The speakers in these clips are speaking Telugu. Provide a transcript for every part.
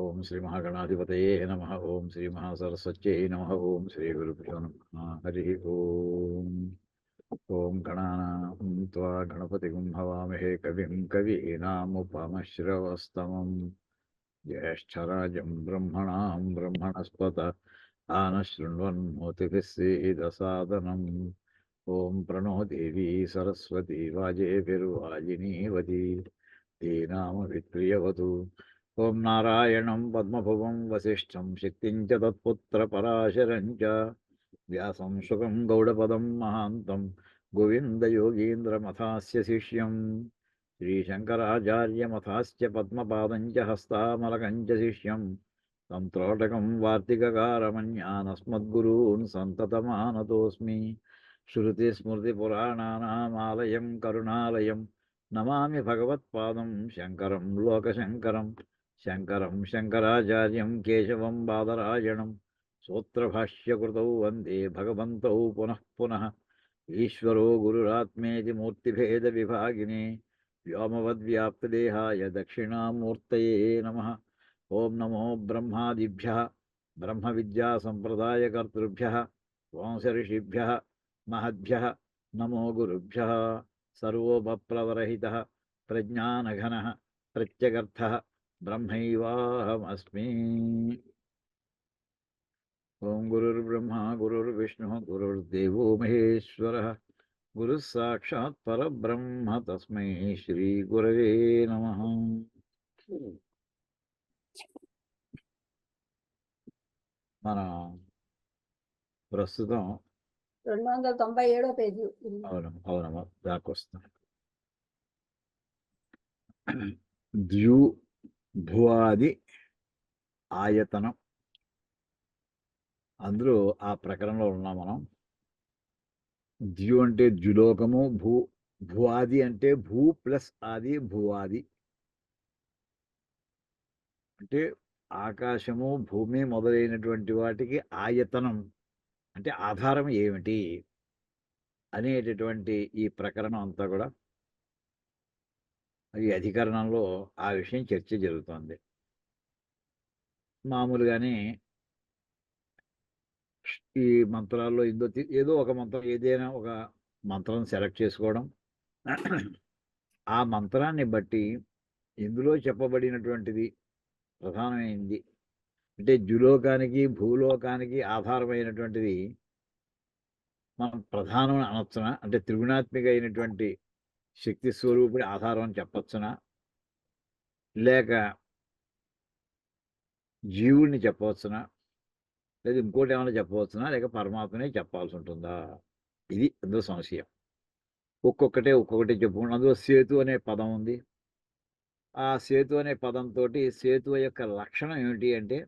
ఓం శ్రీ మహాగణాధిపతయే నమః. ఓం శ్రీ మహాసరస్వత్యై నమః. ఓం శ్రీ గురుభ్యో నమః. హరి ఓం. ఓం గణానాం త్వా గణపతిం హవామహే కవిం కవీనాముపమశ్రవస్తమం జ్యేష్ఠరాజం బ్రహ్మణాం బ్రహ్మణస్పత ఆనశృణ్వన్నోతిభిः सीदसादनम्. ఓం ప్రణో దేవీ సరస్వతి వాజేభిర్వాజినీవతి ధీనామభిప్రియవతు. ఓం నారాయణం పద్మభువం వసిష్ఠం శక్తిం చ తత్పుత్రపరాశరం చ వ్యాసం శుకం గౌడపదం మహాంతం గోవిందయోగీంద్రమథాస్య శిష్యం శ్రీశంకరాచార్యమథాస్య పద్మపాదం చ హస్తామలకం చ శిష్యం తం త్రోటకం వార్తికకారమన్యానస్మద్గురూన్ సంతతమానతోస్మి. శృతిస్మృతిపురాణానామాలయం కరుణాలయం నమామి భగవత్పాదం శంకరం లోకశంకరం. శంకరం శంకరాచార్యం కేశవం బాదరాయణం సూత్రభాష్యకృతౌ వందే భగవంతౌ పునః పునః. ఈశ్వరో గురురాత్మేతి మూర్తిభేద విభాగినే వ్యోమవద్వ్యాప్తదేహాయ దక్షిణామూర్తయే నమః. ఓం నమో బ్రహ్మాదిభ్యః బ్రహ్మ విద్యా సంప్రదాయకర్తృభ్యః వంశఋషిభ్యః మహద్భ్యః నమో గురుభ్యః. సర్వోపప్లవరహితః ప్రజ్ఞానఘనః ప్రత్యగర్థః బ్రహ్మైవాహమస్మి. ఓం గురుర్బ్రహ్మ గురుర్విష్ణుః గురుర్దేవో మహేశ్వరః గురుః సాక్షాత్ పరబ్రహ్మ తస్మై శ్రీ గురవే నమః. మన ప్రస్తుతం 297 పేజీ. అవునమ్మా దాకొస్తాం. ద్యుభువాది ఆయతనం, అందులో ఆ ప్రకరణంలో ఉన్నాం మనం. ద్యు అంటే ద్యులోకము, భువాది అంటే భూ ప్లస్ ఆది భువాది అంటే ఆకాశము భూమి మొదలైనటువంటి వాటికి ఆయతనం అంటే ఆధారం ఏమిటి అనేటటువంటి ఈ ప్రకరణం అంతా కూడా ఈ అధికరణంలో ఆ విషయం చర్చ జరుగుతోంది. మామూలుగానే ఈ మంత్రాల్లో ఏదో ఒక మంత్రం, ఏదైనా ఒక మంత్రం సెలెక్ట్ చేసుకోవడం, ఆ మంత్రాన్ని బట్టి ఇందులో చెప్పబడినటువంటిది ప్రధానమైంది అంటే ద్యులోకానికి భూలోకానికి ఆధారమైనటువంటిది మనం ప్రధానం అనొచ్చునా, అంటే త్రిగుణాత్మిక అయినటువంటి శక్తి స్వరూపుడి ఆధారం అని చెప్పచ్చునా, లేక జీవుడిని చెప్పవచ్చునా, లేదా ఇంకోటి ఏమైనా చెప్పవచ్చునా, లేక పరమాత్మనే చెప్పాల్సి ఉంటుందా? ఇది అందులో సంశయం. ఒక్కొక్కటి చెప్పుకుంటాం. అందులో సేతు అనే పదం ఉంది. ఆ సేతు అనే పదంతో సేతు యొక్క లక్షణం ఏమిటి అంటే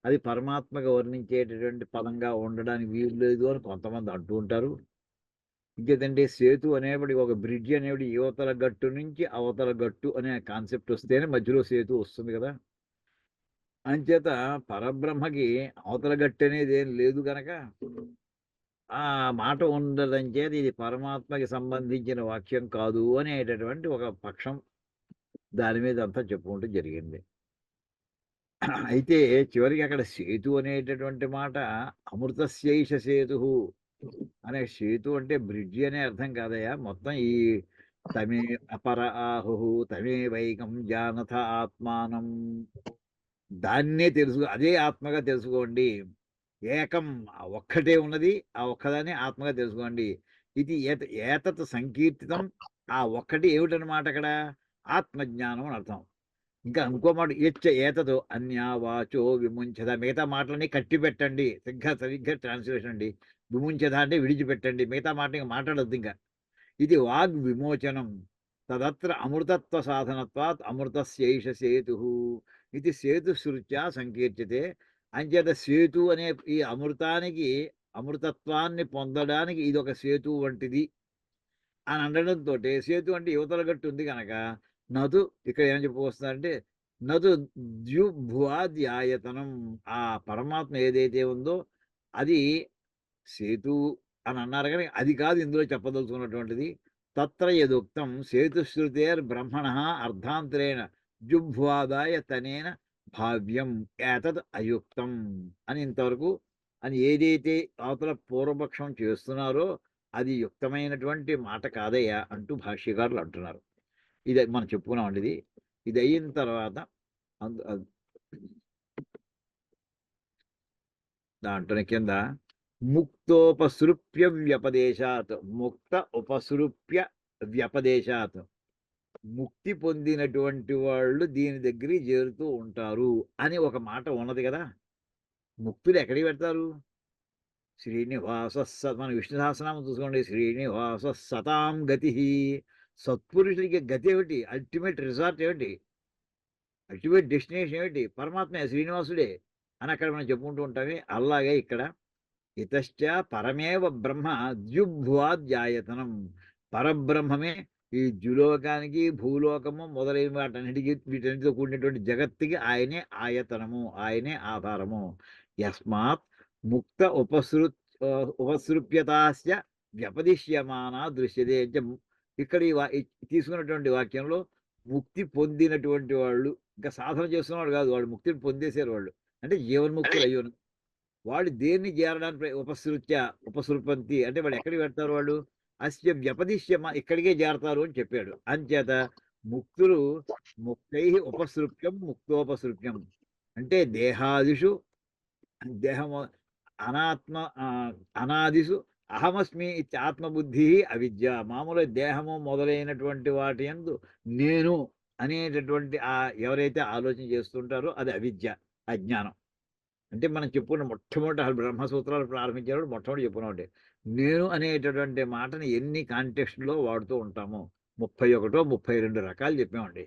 అది పరమాత్మగా వర్ణించేటటువంటి పదంగా ఉండడానికి వీలు లేదు అని కొంతమంది అంటూ ఉంటారు. ఇంకేదంటే సేతు అనేవాడి ఒక బ్రిడ్జ్ అనేవాడి యువతల గట్టు నుంచి అవతల గట్టు అనే కాన్సెప్ట్ వస్తేనే మధ్యలో సేతు వస్తుంది కదా. అంచేత పరబ్రహ్మకి అవతల గట్టు అనేది ఏం లేదు కనుక ఆ మాట ఉండడం చేత ఇది పరమాత్మకి సంబంధించిన వాక్యం కాదు అనేటటువంటి ఒక పక్షం దాని మీద అంతా చెప్పుకుంటూ జరిగింది. అయితే చివరికి అక్కడ సేతు అనేటటువంటి మాట అమృతస్యైష సేతు అనే సేతు అంటే బ్రిడ్జి అనే అర్థం కాదయా. మొత్తం ఈ తమే అపర ఆహు తమే వైకం జానథ ఆత్మానం, దాన్నే తెలుసు, అదే ఆత్మగా తెలుసుకోండి. ఏకం ఒక్కటే ఉన్నది, ఆ ఒక్కదాన్ని ఆత్మగా తెలుసుకోండి. ఇది ఏతత్ సంకీర్తితం. ఆ ఒక్కటి ఏమిటనమాట అక్కడ ఆత్మజ్ఞానం అని అర్థం. ఇంకా ఇంకో మాట ఏతదో అన్యావాచో విముంచద, మిగతా మాటలని కట్టి పెట్టండి. సరిగ్గా ట్రాన్స్లేషన్ అండి. విముంచద అంటే విడిచిపెట్టండి, మిగతా మాట ఇంకా మాట్లాడద్దు. ఇంకా ఇది వాగ్ విమోచనం తదత్ర అమృతత్వ సాధనత్వాత్ అమృతస్యైష సేతు ఇది సేతు శృత్యా సంకీర్చితే. అంచేత సేతు అనే ఈ అమృతానికి, అమృతత్వాన్ని పొందడానికి ఇది ఒక సేతు వంటిది అని అనడంతో, సేతు అంటే యువతల గట్టు ఉంది కనుక నదు ఇక్కడ ఏం చెప్పుకొస్తుందంటే నదు ద్యుభువాద్యాయతనం, ఆ పరమాత్మ ఏదైతే ఉందో అది సేతు అని అన్నారు కానీ అది కాదు ఇందులో చెప్పదలుచుకున్నటువంటిది. తత్ర యదుక్తం సేతుశ్రుతేర్ బ్రహ్మణ అర్ధాంతరేణ జుభ్వాదాయ తనేన భావ్యం ఏతద్ అయుక్తం అని ఇంతవరకు అని ఏదైతే అవతల పూర్వపక్షం చేస్తున్నారో అది యుక్తమైనటువంటి మాట కాదయ్యా అంటూ భాష్యకారులు అంటున్నారు. ఇది మనం చెప్పుకున్నామండి. ఇది అయిన తర్వాత దాంట్లోనే కింద ముక్తోపసృప్య వ్యపదేశాత్, ముక్త ఉపసృప్య వ్యపదేశాత్, ముక్తి పొందినటువంటి వాళ్ళు దీని దగ్గరికి చేరుతూ ఉంటారు అని ఒక మాట ఉన్నది కదా. ముక్తులు ఎక్కడికి పెడతారు? శ్రీనివాస మన విష్ణు సహస్రనామం చూసుకోండి. శ్రీనివాస సతాం గతి. సత్పురుషుడికి గతి ఏమిటి? అల్టిమేట్ రిసార్ట్ ఏమిటి? అల్టిమేట్ డెస్టినేషన్ ఏమిటి? పరమాత్మే, శ్రీనివాసుడే అని అక్కడ మనం చెప్పుకుంటూ ఉంటామే. అలాగే ఇక్కడ ఇతశ్చ పరమేవ బ్రహ్మ ద్యుభ్వాద్యాయతనం, పరబ్రహ్మమే ఈ ద్యులోకానికి భూలోకము మొదలైన వాటన్నిటికీ వీటన్నిటితో కూడినటువంటి జగత్తుకి ఆయనే ఆయతనము, ఆయనే ఆధారము. యస్మాత్ ముక్త ఉపసృప్యతాస్య వ్యపదిశ్యమాన దృశ్యతే. అంటే ఇక్కడ ఈ తీసుకున్నటువంటి వాక్యంలో ముక్తి పొందినటువంటి వాళ్ళు, ఇంకా సాధన చేస్తున్నవాడు కాదు, వాళ్ళు ముక్తిని పొందేశారు. వాళ్ళు అంటే జీవన్ముక్తులు అయ్యి ఉన్నారు. వాళ్ళు దేన్ని చేరడానికి ఉపసృపంతి అంటే వాళ్ళు ఎక్కడికి పెడతారు? వాళ్ళు అస్య వ్యపదిశ్యమ, ఇక్కడికే చేరతారు అని చెప్పాడు. అంచేత ముక్తులు ముక్తై ఉపసృప్యం ముక్తోపసృప్యం అంటే దేహాదిషు, దేహము అనాత్మ అనాదిషు అహమస్మి ఆత్మబుద్ధి అవిద్య. మామూలు దేహము మొదలైనటువంటి వాటి యందు నేను అనేటటువంటి ఎవరైతే ఆలోచన చేస్తుంటారో అది అవిద్య, అజ్ఞానం. అంటే మనం చెప్పుకున్న మొట్టమొదటి అసలు బ్రహ్మసూత్రాలు ప్రారంభించేవాడు మొట్టమొదటి చెప్పుకున్నామంటే నేను అనేటటువంటి మాటని ఎన్ని కాంటెక్స్ట్లో వాడుతూ ఉంటామో 31 32 రకాలు చెప్పామండి.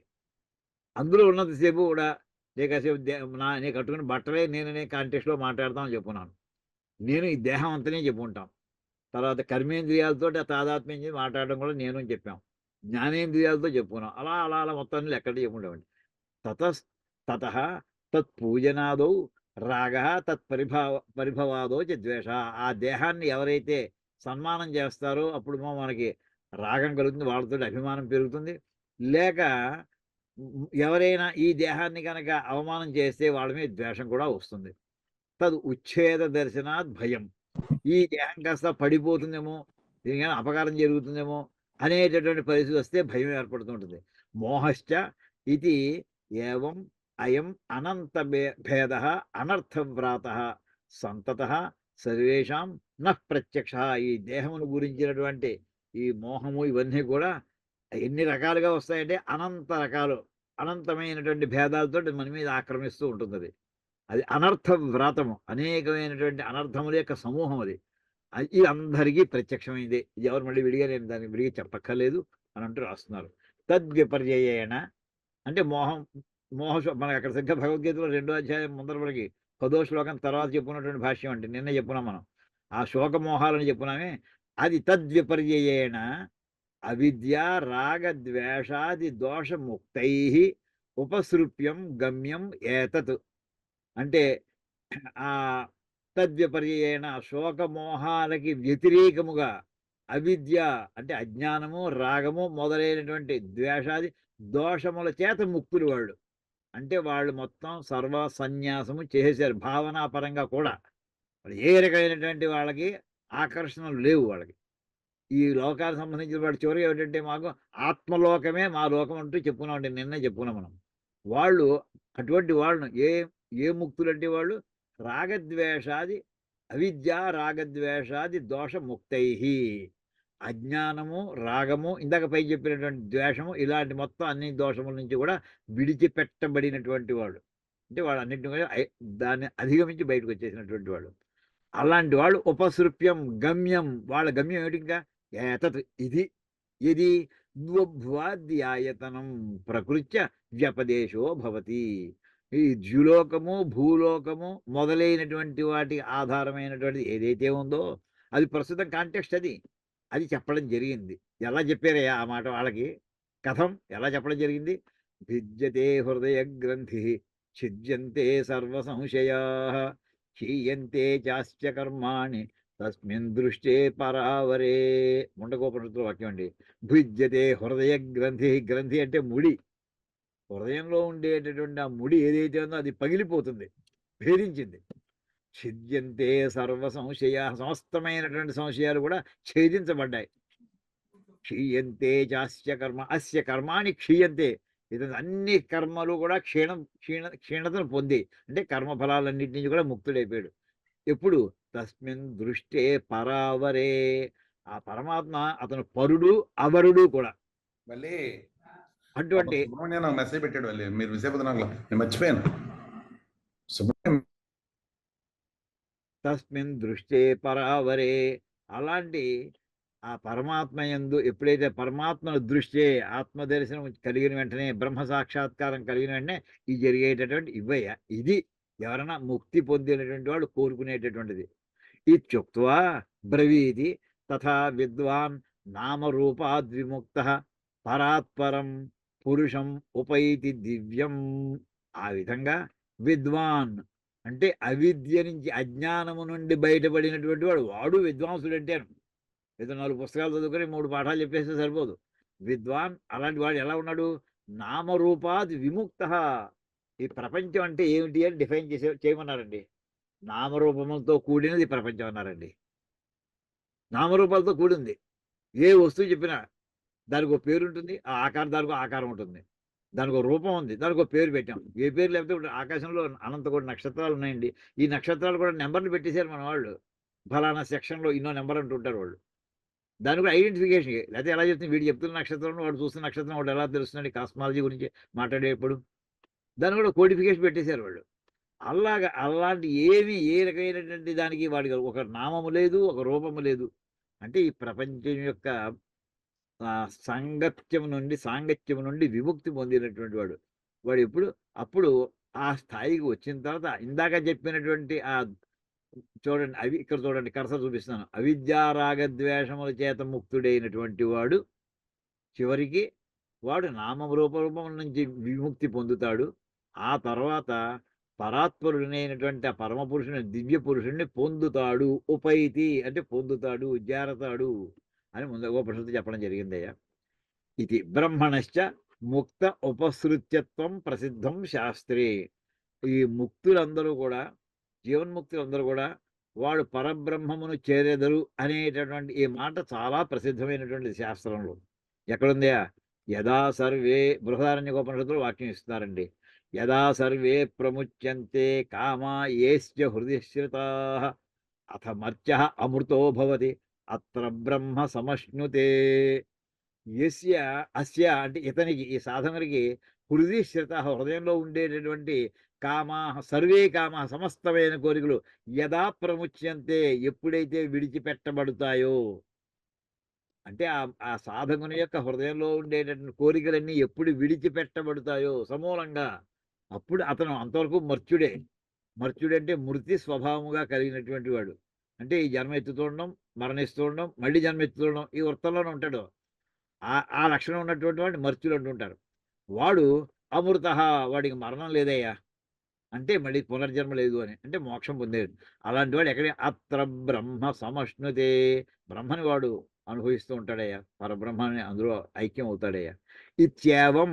అందులో ఉన్నంతసేపు కూడా లేకసేపు నేను కట్టుకున్న బట్టలే నేననే కాంటెక్స్ట్లో మాట్లాడతామని చెప్పుకున్నాను. నేను ఈ దేహం అంతనే చెప్పుకుంటాం. తర్వాత కర్మేంద్రియాలతో తాదాత్మ్యం చేసి మాట్లాడడం కూడా నేను అని చెప్పాం. జ్ఞానేంద్రియాలతో చెప్పుకున్నాం. అలా అలా అలా మొత్తాన్ని ఎక్కడ చెప్పుకుంటామండి. తతః తత్పూజనాదౌ రాగ పరిభవాదో చ ద్వేష. ఆ దేహాన్ని ఎవరైతే సన్మానం చేస్తారో అప్పుడు మనకి రాగం కలుగుతుంది, వాళ్ళతో అభిమానం పెరుగుతుంది. లేక ఎవరైనా ఈ దేహాన్ని కనుక అవమానం చేస్తే వాళ్ళ మీద ద్వేషం కూడా వస్తుంది. తదు ఉచ్ఛేద దర్శనాత్ భయం. ఈ దేహం కాస్త పడిపోతుందేమో, దీనికైనా అపకారం జరుగుతుందేమో అనేటటువంటి పరిస్థితి వస్తే భయం ఏర్పడుతుంటుంది. మోహశ్చ ఇది ఏవం అయం అనంత భేద అనర్థవ్రాత సంతత సర్వేషాం నః ప్రత్యక్ష. ఈ దేహమును గురించినటువంటి ఈ మోహము ఇవన్నీ కూడా ఎన్ని రకాలుగా వస్తాయంటే అనంత రకాలు, అనంతమైనటువంటి భేదాలతో మన మీద ఆక్రమిస్తూ ఉంటుంది. అది అనర్థ వ్రాతము, అనేకమైనటువంటి అనర్థముల యొక్క సమూహం. అది ఇది అందరికీ ప్రత్యక్షమైంది. ఇది ఎవరు మళ్ళీ విడిగా నేను దాన్ని విడిగా చెప్పక్కర్లేదు అని అంటూ రాస్తున్నారు. తద్విపర్యయేణ అంటే మనకి అక్కడ సరిగ్గా భగవద్గీతలో 2వ అధ్యాయం ముందర మనకి 10వ శ్లోకం తర్వాత చెప్పుకున్నటువంటి భాష్యం అంటే నిన్న చెప్పుకున్నాం మనం. ఆ శోకమోహాలని చెప్పుకున్నామే. అది తద్విపర్యయేణ అవిద్య రాగ ద్వేషాది దోషముక్తై ఉపసృప్యం గమ్యం ఏతత్. అంటే ఆ తద్విపర్యేణ శోకమోహాలకి వ్యతిరేకముగా అవిద్య అంటే అజ్ఞానము, రాగము మొదలైనటువంటి ద్వేషాది దోషముల చేత ముక్తులు వాళ్ళు. అంటే వాళ్ళు మొత్తం సర్వ సన్యాసము చేసేశారు. భావనాపరంగా కూడా ఏ రకమైనటువంటి వాళ్ళకి ఆకర్షణలు లేవు వాళ్ళకి. ఈ లోకానికి సంబంధించిన వాడు చివరిగా ఏంటంటే మాకు ఆత్మలోకమే మా లోకం అంటూ చెప్పుకున్నామండి, నిన్నే చెప్పుకున్నాం మనం. వాళ్ళు అటువంటి వాళ్ళను ఏ ముక్తులంటే వాళ్ళు రాగద్వేషాది అవిద్య రాగద్వేషాది దోషముక్తై. అజ్ఞానము, రాగము, ఇందాక పై చెప్పినటువంటి ద్వేషము, ఇలాంటి మొత్తం అన్ని దోషముల నుంచి కూడా విడిచిపెట్టబడినటువంటి వాళ్ళు. అంటే వాళ్ళు అన్నింటినీ కూడా దాన్ని అధిగమించి బయటకు వచ్చేసినటువంటి వాళ్ళు. అలాంటి వాళ్ళు ఉపసృప్యం గమ్యం. వాళ్ళ గమ్యం ఏమిటి? ఇంకా ఏతత్ ఇది ఇది ద్వభ్వాద్యాయతనం ప్రకృత్య వ్యపదేశో భవతి. ఈ ద్యులోకము భూలోకము మొదలైనటువంటి వాటి ఆధారమైనటువంటిది ఏదైతే ఉందో అది ప్రస్తుతం కాంటెక్స్ట్ అది చెప్పడం జరిగింది. ఎలా చెప్పారయ్యా ఆ మాట వాళ్ళకి? కథం ఎలా చెప్పడం జరిగింది? భిద్యతే హృదయ గ్రంథి ఛిద్యంతే సర్వ సంశయా క్షీయంతే చాస్య కర్మాణి తస్మిన్ దృష్టే పరావరే. ముండకోపనిషత్తులో వాక్యం అండి. భిద్యతే హృదయ గ్రంథి. గ్రంథి అంటే ముడి. హృదయంలో ఉండేటటువంటి ఆ ముడి ఏదైతే ఉందో అది పగిలిపోతుంది, భేదించింది. ఛిద్యంతే సర్వ సంశయ, సమస్తమైనటువంటి సంశయాలు కూడా ఛేదించబడ్డాయి. క్షీయంతే చాస్య కర్మ, అస్య కర్మాణి క్షీయంతే. ఇతని అన్ని కర్మలు కూడా క్షీణతను పొంది, అంటే కర్మఫలాలన్నిటి నుంచి కూడా ముక్తుడైపోయాడు. ఎప్పుడు? తస్మిన్ దృష్టే పరావరే. ఆ పరమాత్మ అతను పరుడు, అవరుడు కూడా. మళ్ళీ అటువంటి సుబ్రహ్మణ్యం నాకు మెసేజ్ పెట్టాడు మళ్ళీ, మీరు విశాఖపట్నంలో, నేను మర్చిపోయాను. సుబ్రహ్మణ్యం తస్మిన్ దృష్టే పరావరే. అలాంటి ఆ పరమాత్మ యందు ఎప్పుడైతే పరమాత్మను దృష్టి, ఆత్మదర్శనం కలిగిన వెంటనే, బ్రహ్మ సాక్షాత్కారం కలిగిన వెంటనే ఇది జరిగేటటువంటి ఇవయ్య. ఇది ఎవరైనా ముక్తి పొందినటువంటి వాడు కోరుకునేటటువంటిది. ఇత్యుక్త్వా బ్రవీతి తథా విద్వాన్ నామరూపాద్విముక్తః పరాత్పరం పురుషం ఉపైతి దివ్యం. ఆ విధంగా విద్వాన్ అంటే అవిద్య నుంచి, అజ్ఞానము నుండి బయటపడినటువంటి వాడు, వాడు విద్వాంసుడు అంటారు. ఏదో 4 పుస్తకాలు చదువుకొని 3 పాఠాలు చెప్పేస్తే సరిపోదు. విద్వాన్ అలాంటి వాడు ఎలా ఉన్నాడు? నామరూపాద్ విముక్తః. ఈ ప్రపంచం అంటే ఏమిటి అని డిఫైన్ చేయమన్నారండి. నామరూపములతో కూడినది ప్రపంచం అన్నారండి. నామరూపాలతో కూడింది. ఏ వస్తువు చెప్పినా దానికి ఒక పేరు ఉంటుంది, ఆ ఆకారం దానికి ఒక ఆకారం ఉంటుంది, దానికి ఒక రూపం ఉంది, దానికి ఒక పేరు పెట్టాం. ఏ పేరు లేకపోతే ఇప్పుడు ఆకాశంలో అనంత కోటి నక్షత్రాలు ఉన్నాయండి. ఈ నక్షత్రాలు కూడా నెంబర్లు పెట్టేశారు మన వాళ్ళు. ఫలానా సెక్షన్లో ఇన్నో నెంబర్ అంటుంటారు వాళ్ళు. దానికి కూడా ఐడెంటిఫికేషన్. లేకపోతే ఎలా చెప్తుంది, వీడు చెప్తున్న నక్షత్రం, వాడు చూస్తున్న నక్షత్రం, వాడు ఎలా తెలుస్తుంది కాస్మాలజీ గురించి మాట్లాడేటప్పుడు. దాన్ని కూడా కోడిఫికేషన్ పెట్టేశారు వాళ్ళు. అలాగా అలాంటి ఏమి, ఏ రకమైనటువంటి దానికి వాడికి ఒక నామము లేదు, ఒక రూపము లేదు. అంటే ఈ ప్రపంచం యొక్క సాంగత్యం నుండి విముక్తి పొందినటువంటి వాడు. వాడు ఎప్పుడు అప్పుడు ఆ స్థాయికి వచ్చిన తర్వాత ఇందాక చెప్పినటువంటి చూడండి, అవి ఇక్కడ చూడండి, కర్సర్ చూపిస్తున్నాను. అవిద్యారాగద్వేషముల చేత ముక్తుడైనటువంటి వాడు చివరికి వాడు రూపం నుంచి విముక్తి పొందుతాడు. ఆ తర్వాత పరాత్పరుడైనటువంటి ఆ పరమ పురుషుని, దివ్య పురుషుణ్ణి పొందుతాడు. ఉపైతి అంటే పొందుతాడు, చేరతాడు అని ముందు ఉపనిషత్తు చెప్పడం జరిగిందయ్యా. ఇది బ్రహ్మణశ్చ ముక్త ఉపసృత్యత్వం ప్రసిద్ధం శాస్త్రే. ఈ ముక్తులందరూ కూడా, జీవన్ముక్తులందరూ కూడా వాడు పరబ్రహ్మమును చేరెదరు అనేటటువంటి ఈ మాట చాలా ప్రసిద్ధమైనటువంటి శాస్త్రంలో. ఎక్కడుందా? యదా సర్వే, బృహదారణ్యకోపనిషత్తులో వాక్యం ఇస్తున్నారండి. యదా సర్వే ప్రముచ్యంతే కామా ఏస్య హృది శ్రుతాః అథ మర్త్యః అమృతో భవతి అత్ర బ్రహ్మ సమశ్నుతే. యస్య అస్య అంటే ఇతనికి, ఈ సాధకునికి హృది శ్రుతః హృదయంలో ఉండేటటువంటి కామా, సర్వే కామా సమస్తమైన కోరికలు యదా ప్రముచ్యంతే ఎప్పుడైతే విడిచిపెట్టబడతాయో, అంటే ఆ సాధకుని యొక్క హృదయంలో ఉండేటటువంటి కోరికలన్నీ ఎప్పుడు విడిచిపెట్టబడతాయో సమూలంగా, అప్పుడు అతను అంతవరకు మర్త్యుడే. మర్త్యుడంటే మృతి స్వభావముగా కలిగినటువంటి వాడు. అంటే ఈ జన్మ ఎత్తుతుండడం, మరణిస్తూ ఉండడం, మళ్ళీ జన్మ ఎత్తుతుండడం, ఈ వృత్తంలోనే ఉంటాడు. ఆ లక్షణం ఉన్నటువంటి వాడిని మర్త్యుడు అంటుంటారు. వాడు అమృత, వాడికి మరణం లేదయ్యా, అంటే మళ్ళీ పునర్జన్మ లేదు అని, అంటే మోక్షం పొందేది. అలాంటి వాడు ఎక్కడ? అత్ర బ్రహ్మ సమశ్నుతే. బ్రహ్మని వాడు అనుభవిస్తూ ఉంటాడయ్యా, పరబ్రహ్మని అందులో ఐక్యం అవుతాడయ్యా. ఇత్యేవం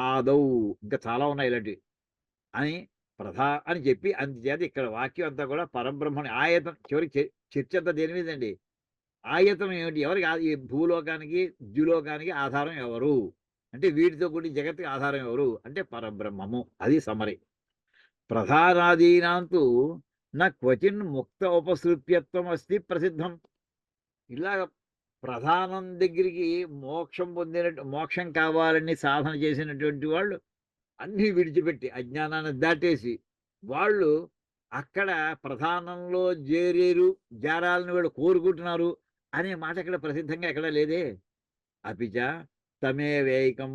ఆదౌ, ఇంకా చాలా ఉన్నాయి ఇలాంటివి అని అని చెప్పి, అందుచేత ఇక్కడ వాక్యం అంతా కూడా పరబ్రహ్మని ఆయతనం. చివరికి చర్చ అంతా దేని మీదండి? ఆయతనం ఏమిటి? ఎవరికి? ఈ భూలోకానికి, ద్యులోకానికి ఆధారం ఎవరు అంటే, వీటితో కూడి జగత్తుకి ఆధారం ఎవరు అంటే పరబ్రహ్మము. అది సమరి. ప్రధానాదీనాంతు నా క్వచిన్ ముక్త ఉపసృప్యత్వం అస్తి ప్రసిద్ధం. ఇలాగ ప్రధానం దగ్గరికి మోక్షం కావాలని సాధన చేసినటువంటి వాళ్ళు అన్నీ విడిచిపెట్టి, అజ్ఞానాన్ని దాటేసి వాళ్ళు అక్కడ ప్రధానంలో చేరాలని వాళ్ళు కోరుకుంటున్నారు అనే మాట ఇక్కడ ప్రసిద్ధంగా ఎక్కడ లేదే. అపిచ తమేవైకం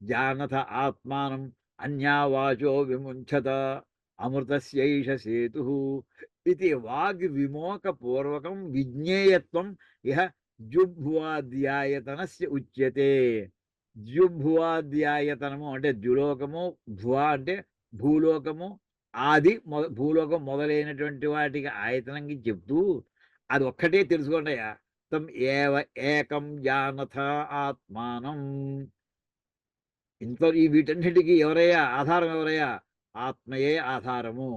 జానథ ఆత్మానం అన్యావాచో విముంచత అమృతస్యైష సేతు ఇది వాగ్విమోకపూర్వకం విజ్ఞేయత్వం ఇహ జుభ్వాధ్యాయతనస్య ఉచ్యతే. ద్యుభువాధ్యాయతనము అంటే ద్యులోకము, భువ అంటే భూలోకము, ఆది భూలోకం మొదలైనటువంటి వాటికి ఆయతనంగా చెప్తూ అది ఒక్కటే తెలుసుకోండి. తం ఏవ ఏకం జానథ ఆత్మానం. ఇంత ఈ వీటన్నిటికీ ఎవరయ్యా ఆధారం? ఎవరయ్యా? ఆత్మయే ఆధారము.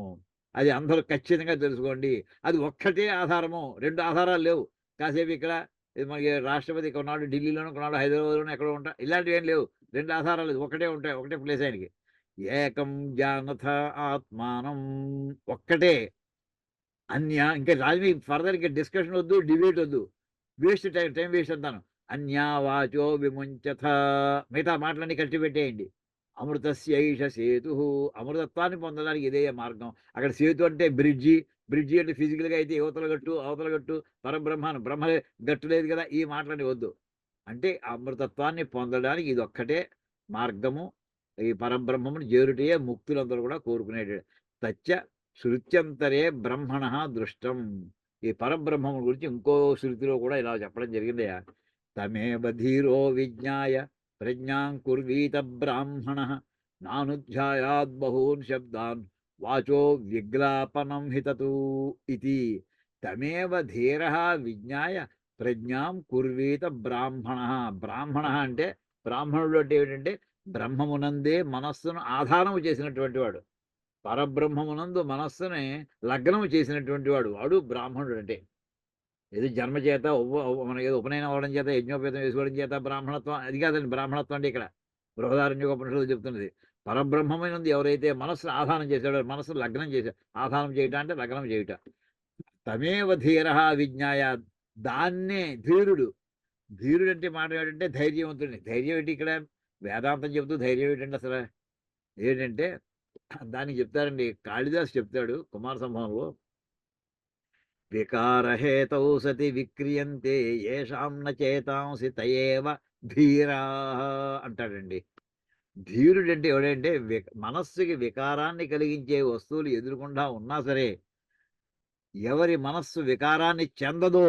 అది అందరూ ఖచ్చితంగా తెలుసుకోండి. అది ఒక్కటే ఆధారము. 2 ఆధారాలు లేవు. కాసేపు ఇక్కడ ఇది మనకి రాష్ట్రపతి కొన్నాళ్ళు ఢిల్లీలోనో, కొన్నాళ్ళు హైదరాబాద్‌లోనో ఎక్కడో ఉంటా. ఇలాంటివేం లేవు. 2 ఆధారాలు లేదు. ఒకటే ఉంటాయి. ఒకటే ప్లేస్ ఆయనకి. ఏకం జానథ ఆత్మానం. ఒక్కటే. ఇంకా రాజీ ఫర్దర్ ఇంకా డిస్కషన్ వద్దు, డిబేట్ వద్దు. వేస్ట్ టైం వేస్ట్ అంతాను. అన్యావాచో విముంచథ. మిగతా మాటలన్నీ కట్టిపెట్టేయండి. అమృతస్యైష సేతు. అమృతత్వాన్ని పొందడానికి ఇదే మార్గం. అక్కడ సేతు అంటే బ్రిడ్జి. బ్రిడ్జి అంటే ఫిజికల్‌గా అయితే యువతల గట్టు, అవతల గట్టు, పరబ్రహ్మాను బ్రహ్మ గట్టు లేదు కదా! ఈ మాటలన్నీ వద్దు. అంటే అమృతత్వాన్ని పొందడానికి ఇదొక్కటే మార్గము. ఈ పరబ్రహ్మమును చేరుటయే ముక్తులందరూ కూడా కోరుకునేటి. తచ్చ శృత్యంతరే బ్రహ్మణః దృష్టం. ఈ పరబ్రహ్మము గురించి ఇంకో శృతిలో కూడా ఇలా చెప్పడం జరిగిందయ్యా. తమేవ ధీరో విజ్ఞాయ ప్రజ్ఞాం కుర్వీత బ్రాహ్మణః నానుధ్యాయాద్ బహూన్ శబ్దాన్ వాచో విగ్లాపనం హితతు ఇతి. తమేవ ధీరః విజ్ఞాయ ప్రజ్ఞాం కుర్వీత బ్రాహ్మణః. బ్రాహ్మణః అంటే బ్రాహ్మణుడు అంటే ఏమిటంటే బ్రహ్మమునందే మనస్సును ఆధారము చేసినటువంటి వాడు. పరబ్రహ్మమునందు మనస్సుని లగ్నము చేసినటువంటి వాడు. వాడు బ్రాహ్మణుడు అంటే. ఏదో జన్మ చేత మనకేదో ఉపనయనం అవ్వడం చేత, యజ్ఞోపేతం వేసుకోవడం చేత బ్రాహ్మణత్వం అది కాదండి బ్రాహ్మణత్వం అంటే ఇక్కడ. బృహదారణ్యకోపనిషత్తులో చెప్తున్నది. పరబ్రహ్మమైనందు ఎవరైతే మనస్సును ఆధారం చేశాడో, మనస్సును లగ్నం చేశాడు. ఆధారం చేయుట అంటే లగ్నం చేయుట. తమేవ ధీరః విజ్ఞాయ. దాన్నే ధీరుడు. ధీరుడంటే మాట ఏమిటంటే ధైర్యవంతుడిని. ధైర్యం ఏంటి ఇక్కడ? వేదాంతం చెబుతూ ధైర్యం ఏంటండి అసల? ఏంటంటే దానికి చెప్తారండి. కాళిదాసు చెప్తాడు కుమార సంభవంలో. వికారహేతౌ సతి విక్రియంతే యేషాం న చేతాంసి తయేవ ధీరాః అంటాడండి. ధీరుడంటే ఎవడంటే మనస్సుకి వికారాన్ని కలిగించే వస్తువులు ఎదురుగుండా ఉన్నా సరే, ఎవరి మనస్సు వికారాన్ని చెందదో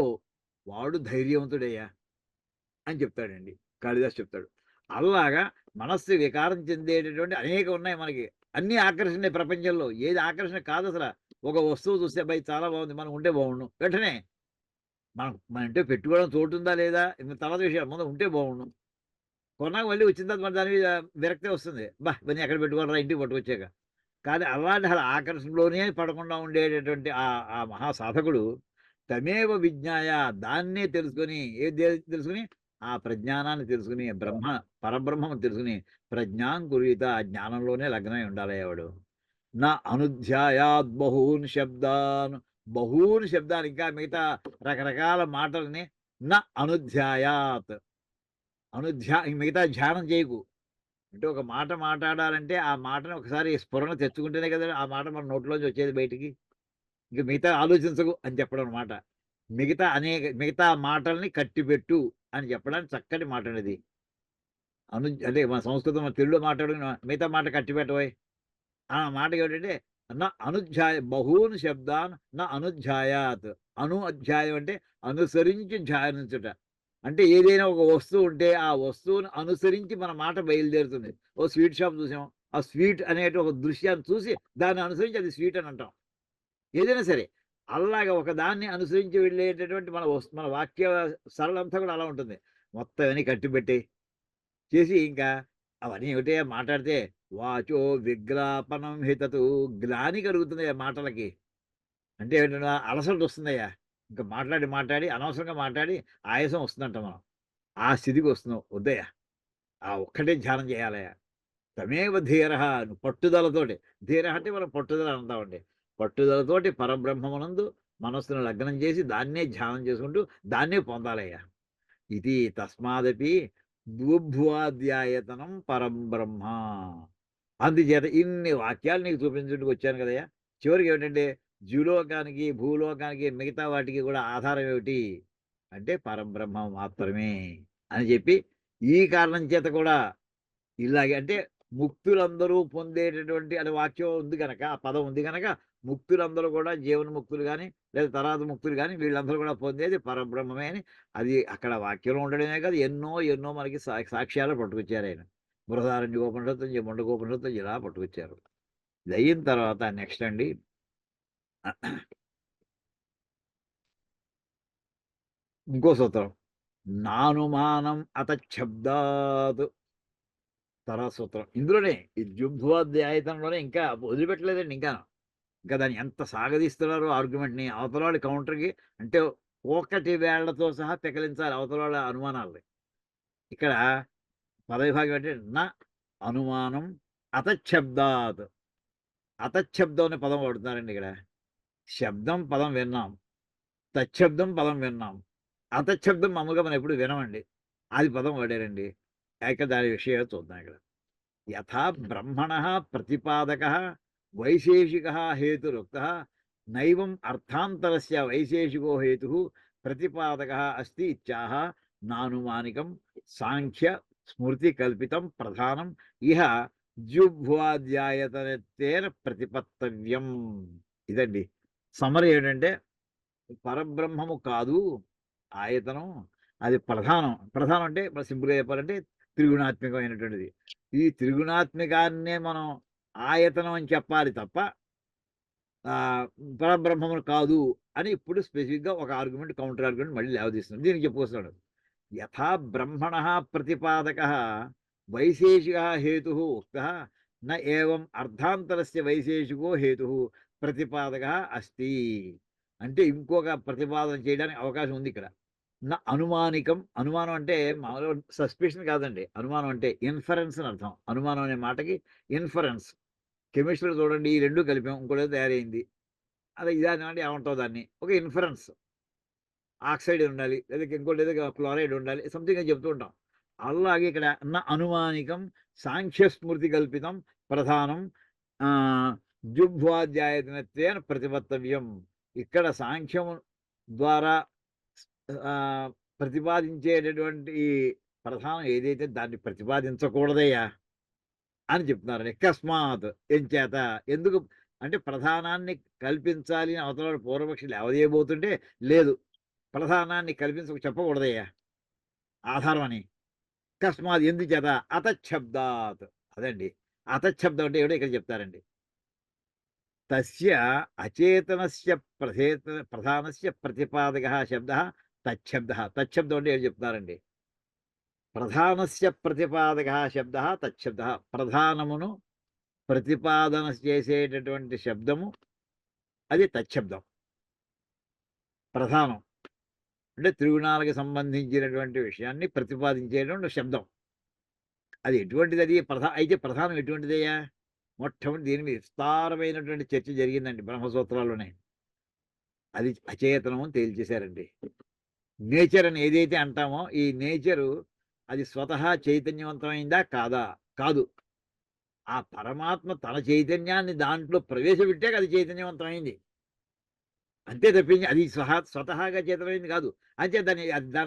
వాడు ధైర్యవంతుడయ్యా అని చెప్తాడండి. కాళిదాసు చెప్తాడు. అలాగా మనస్సు వికారం చెందేటటువంటి అనేకం ఉన్నాయి మనకి. అన్నీ ఆకర్షణే ప్రపంచంలో. ఏది ఆకర్షణ కాదసల. ఒక వస్తువు చూస్తే అబ్బా! ఇది చాలా బాగుంది. మనం ఉంటే బాగుండు. వెంటనే మన ఇంట్లో పెట్టుకోవడం చోటుందా లేదా? ఇంక తర్వాత విషయం. ముందు ఉంటే బాగుండు. కొన్నాక మళ్ళీ వచ్చిన తర్వాత మన దాని మీద విరక్తే వస్తుంది. అబ్బా! ఇవన్నీ ఎక్కడ పెట్టుకోవాలిరా ఇంటికి పట్టుకొచ్చాక. కానీ అలాంటి ఆకర్షణలోనే పడకుండా ఉండేటటువంటి ఆ మహా సాధకుడు తమేవ విజ్ఞాయ. దాన్నే తెలుసుకొని తెలుసుకొని ఆ ప్రజ్ఞానాన్ని తెలుసుకొని పరబ్రహ్మము తెలుసుకొని ప్రజ్ఞాం కుర్వీత. ఆ జ్ఞానంలోనే లగ్నమై ఉండాలయ్యా వాడు. నా అనుధ్యాయాద్ బహూన్ శబ్దాన్. బహూన్ శబ్దాలు ఇంకా మిగతా రకరకాల మాటల్ని అనుధ్యాయాత్. మిగతా ధ్యానం చేయకు. అంటే ఒక మాట మాట్లాడాలంటే ఆ మాటను ఒకసారి స్ఫురణ తెచ్చుకుంటేనే కదా ఆ మాట మన నోట్లోంచి వచ్చేది బయటికి. ఇంక మిగతా ఆలోచించకు అని చెప్పడం అనమాట. మిగతా మాటల్ని కట్టిపెట్టు అని చెప్పడానికి చక్కటి మాట అనేది. అంటే మన సంస్కృతం మన తెలుగులో మాట్లాడుకుని మిగతా మాట కట్టిపెట్టబోయ్. ఆ మాటకేమిటంటే బహూన్ శబ్దాన్ అనుధ్యాయాత్. అధ్యాయం అంటే అనుసరించి ధ్యానించుట. అంటే ఏదైనా ఒక వస్తువు ఉంటే ఆ వస్తువును అనుసరించి మన మాట బయలుదేరుతుంది. ఓ స్వీట్ షాప్ చూసాం. ఆ స్వీట్ అనేటి ఒక దృశ్యాన్ని చూసి దాన్ని అనుసరించి అది స్వీట్ అని అంటాం. ఏదైనా సరే. అలాగా ఒక దాన్ని అనుసరించి వెళ్ళేటటువంటి మన వాక్య సరళంతా కూడా అలా ఉంటుంది. మొత్తం అన్నీ కట్టిపెట్టేయి. చేసి ఇంకా అవన్నీ ఏమిటయ్యా మాట్లాడితే వాచో విగ్లాపనం హితతు. గ్లాని కలుగుతుంది ఆ మాటలకి. అంటే ఏంటంటే అలసట వస్తుందయ్యా. ఇంకా మాట్లాడి అనవసరంగా మాట్లాడి ఆయాసం వస్తుందంట మనం. ఆ స్థితికి వస్తున్నావు. వద్దయ్యా! ఆ ఒక్కటే ధ్యానం చేయాలయ్యా. తమేవ ధీరః. నువ్వు పట్టుదలతోటి. ధీరః అంటే మనం పట్టుదల అంటామండి. పట్టుదలతోటి పరబ్రహ్మమునందు మనస్సును లగ్నం చేసి దాన్నే ధ్యానం చేసుకుంటూ దాన్నే పొందాలయ్యా. ఇది తస్మాదపి బుభ్వాధ్యాయతనం పరం బ్రహ్మ. అందుచేత ఇన్ని వాక్యాలు నీకు చూపించుటకు వచ్చాను కదయ్యా. చివరికి ఏమిటంటే ద్యులోకానికి, భూలోకానికి మిగతా వాటికి కూడా ఆధారం ఏమిటి? అంటే పరబ్రహ్మం మాత్రమే అని చెప్పి ఈ కారణం చేత కూడా ఇలాగే అంటే ముక్తులందరూ పొందేటటువంటి అది వాక్యం ఉంది గనక, ఆ పదం ఉంది గనక ముక్తులందరూ కూడా జీవన్ముక్తులు గాని, లేదా తర్వాత ముక్తులు గాని వీళ్ళందరూ కూడా పొందేది పరబ్రహ్మమే అని అది అక్కడ వాక్యంలో ఉండడమే కాదు ఎన్నో మనకి సాక్ష్యాలు పట్టుకొచ్చారాయన. బృహదారణ్యకోపనిషత్తు, ముండకోపనిషత్తు ఇలా పట్టుకొచ్చారు. ఇది అయిన తర్వాత నెక్స్ట్ అండి ఇంకో సూత్రం. నానుమానం అతశబ్దాత్. తర్వాత సూత్రం ఇందులోనే ఈ జుంభువాధ్యాయతంలోనే ఇంకా వదిలిపెట్టలేదండి ఇంకా దాన్ని ఎంత సాగదీస్తున్నారో ఆర్గ్యుమెంట్ని అవతలవాడి కౌంటర్కి అంటే ఒకటి వేళ్లతో సహా పెకలించాలి అవతలవాళ్ళ అనుమానాలని. ఇక్కడ పదవిభాగం అంటే నా అనుమానం అతశబ్దాత్. అతశబ్దం అనే పదం వాడుతున్నారండి ఇక్కడ. శబ్దం పదం విన్నాం, తచ్చబ్దం పదం విన్నాం, అతశబ్దం మామూలుగా మనం ఎప్పుడు వినమండి. అది పదం వాడారండి. ఇక దాని విషయాలు చూద్దాం ఇక్కడ. యథా బ్రహ్మణః ప్రతిపాదకः వైశేషికः హేతురుక్తः నైవం అర్థాంతరస్య వైశేషికో హేతుః ప్రతిపాదకः అస్తి ఇత్యాహ నానుమానికం సాంఖ్య స్మృతి కల్పితం ప్రధానం ఇహ ద్యుభ్వాధ్యాయతనేన ప్రతిపత్తవ్యం. ఇదండి సమరీ ఏంటంటే పరబ్రహ్మము కాదు ఆయతనం, అది ప్రధానం. ప్రధానం అంటే మన సింపుల్గా చెప్పాలంటే త్రిగుణాత్మకమైనటువంటిది. ఈ త్రిగుణాత్మికాన్నే మనం ఆయతనం అని చెప్పాలి తప్ప పరబ్రహ్మమును కాదు అని ఇప్పుడు స్పెసిఫిక్గా ఒక ఆర్గ్యుమెంట్ కౌంటర్ ఆర్గ్యుమెంట్ మళ్ళీ లేవదీస్తున్నాడు. దీనికి చెప్పుకొస్తున్నాడు. యథా బ్రహ్మణ ప్రతిపాదక వైశేషిక హేతు ఉక్త న ఏవం అర్థాంతరస్య వైశేషికో హేతు ప్రతిపాదక అస్తి. అంటే ఇంకొక ప్రతిపాదన చేయడానికి అవకాశం ఉంది ఇక్కడ. నా అనుమానికం. అనుమానం అంటే మామూలు సస్పిషన్ కాదండి. అనుమానం అంటే ఇన్ఫరెన్స్ అని అర్థం. అనుమానం అనే మాటకి ఇన్ఫరెన్స్. కెమిస్ట్రీలో చూడండి ఈ రెండు కలిపాం ఇంకోటి తయారైంది. అదే ఇదాని అంటే ఏమంటావు దాన్ని ఒక ఇన్ఫరెన్స్. ఆక్సైడ్ ఉండాలి లేదా ఇంకోటి ఏదో క్లోరైడ్ ఉండాలి సంథింగ్ అని చెప్తూ ఉంటాం. అలాగే ఇక్కడ నా అనుమానికం సాంఖ్యస్మృతి కల్పితం ప్రధానం జుభ్వాధ్యాయతనత్వేన ప్రతిపత్తవ్యం. ఇక్కడ సాంఖ్యం ద్వారా ప్రతిపాదించేటటువంటి ఈ ప్రధానం ఏదైతే దాన్ని ప్రతిపాదించకూడదయ్యా అని చెప్తున్నారు. కస్మాత్ ఎంచేత ఎందుకు అంటే ప్రధానాన్ని కల్పించాలి అని అవతల పూర్వపక్షి లేవదీయబోతుంటే లేదు ప్రధానాన్ని కల్పించక చెప్పకూడదయ్యా ఆధారం అని. కస్మాత్ ఎందుచేత అతశబ్దాత్. అదండి అతశబ్దం అంటే ఏమిటో ఇక్కడ చెప్తారండి. తస్య అచేతనస్య ప్రధానస్య ప్రతిపాదక శబ్ద తచ్చబ్ద. తచ్చబ్దం అంటే ఏమిటి చెప్తున్నారండి. ప్రధానస్య ప్రతిపాదక శబ్ద తచ్చబ్ద. ప్రధానమును ప్రతిపాదన చేసేటటువంటి శబ్దము అది తచ్చబ్దం. ప్రధానం అంటే త్రిగుణాలకు సంబంధించినటువంటి విషయాన్ని ప్రతిపాదించేటువంటి శబ్దం. అది ఎటువంటిది? అది అయితే ప్రధానం ఎటువంటిదయ్యా? మొట్టమొదటి దీని మీద విస్తారమైనటువంటి చర్చ జరిగిందండి బ్రహ్మసూత్రాల్లోనే. అది అచేతనం అని తేల్చేశారండి. నేచర్ అని ఏదైతే అంటామో ఈ నేచరు అది స్వతహా చైతన్యవంతమైందా కాదా? కాదు. ఆ పరమాత్మ తన చైతన్యాన్ని దాంట్లో ప్రవేశపెట్టాక అది చైతన్యవంతమైంది. అంతే తప్పించి అది స్వతహాగా చేతనమైంది కాదు. అంతే దాని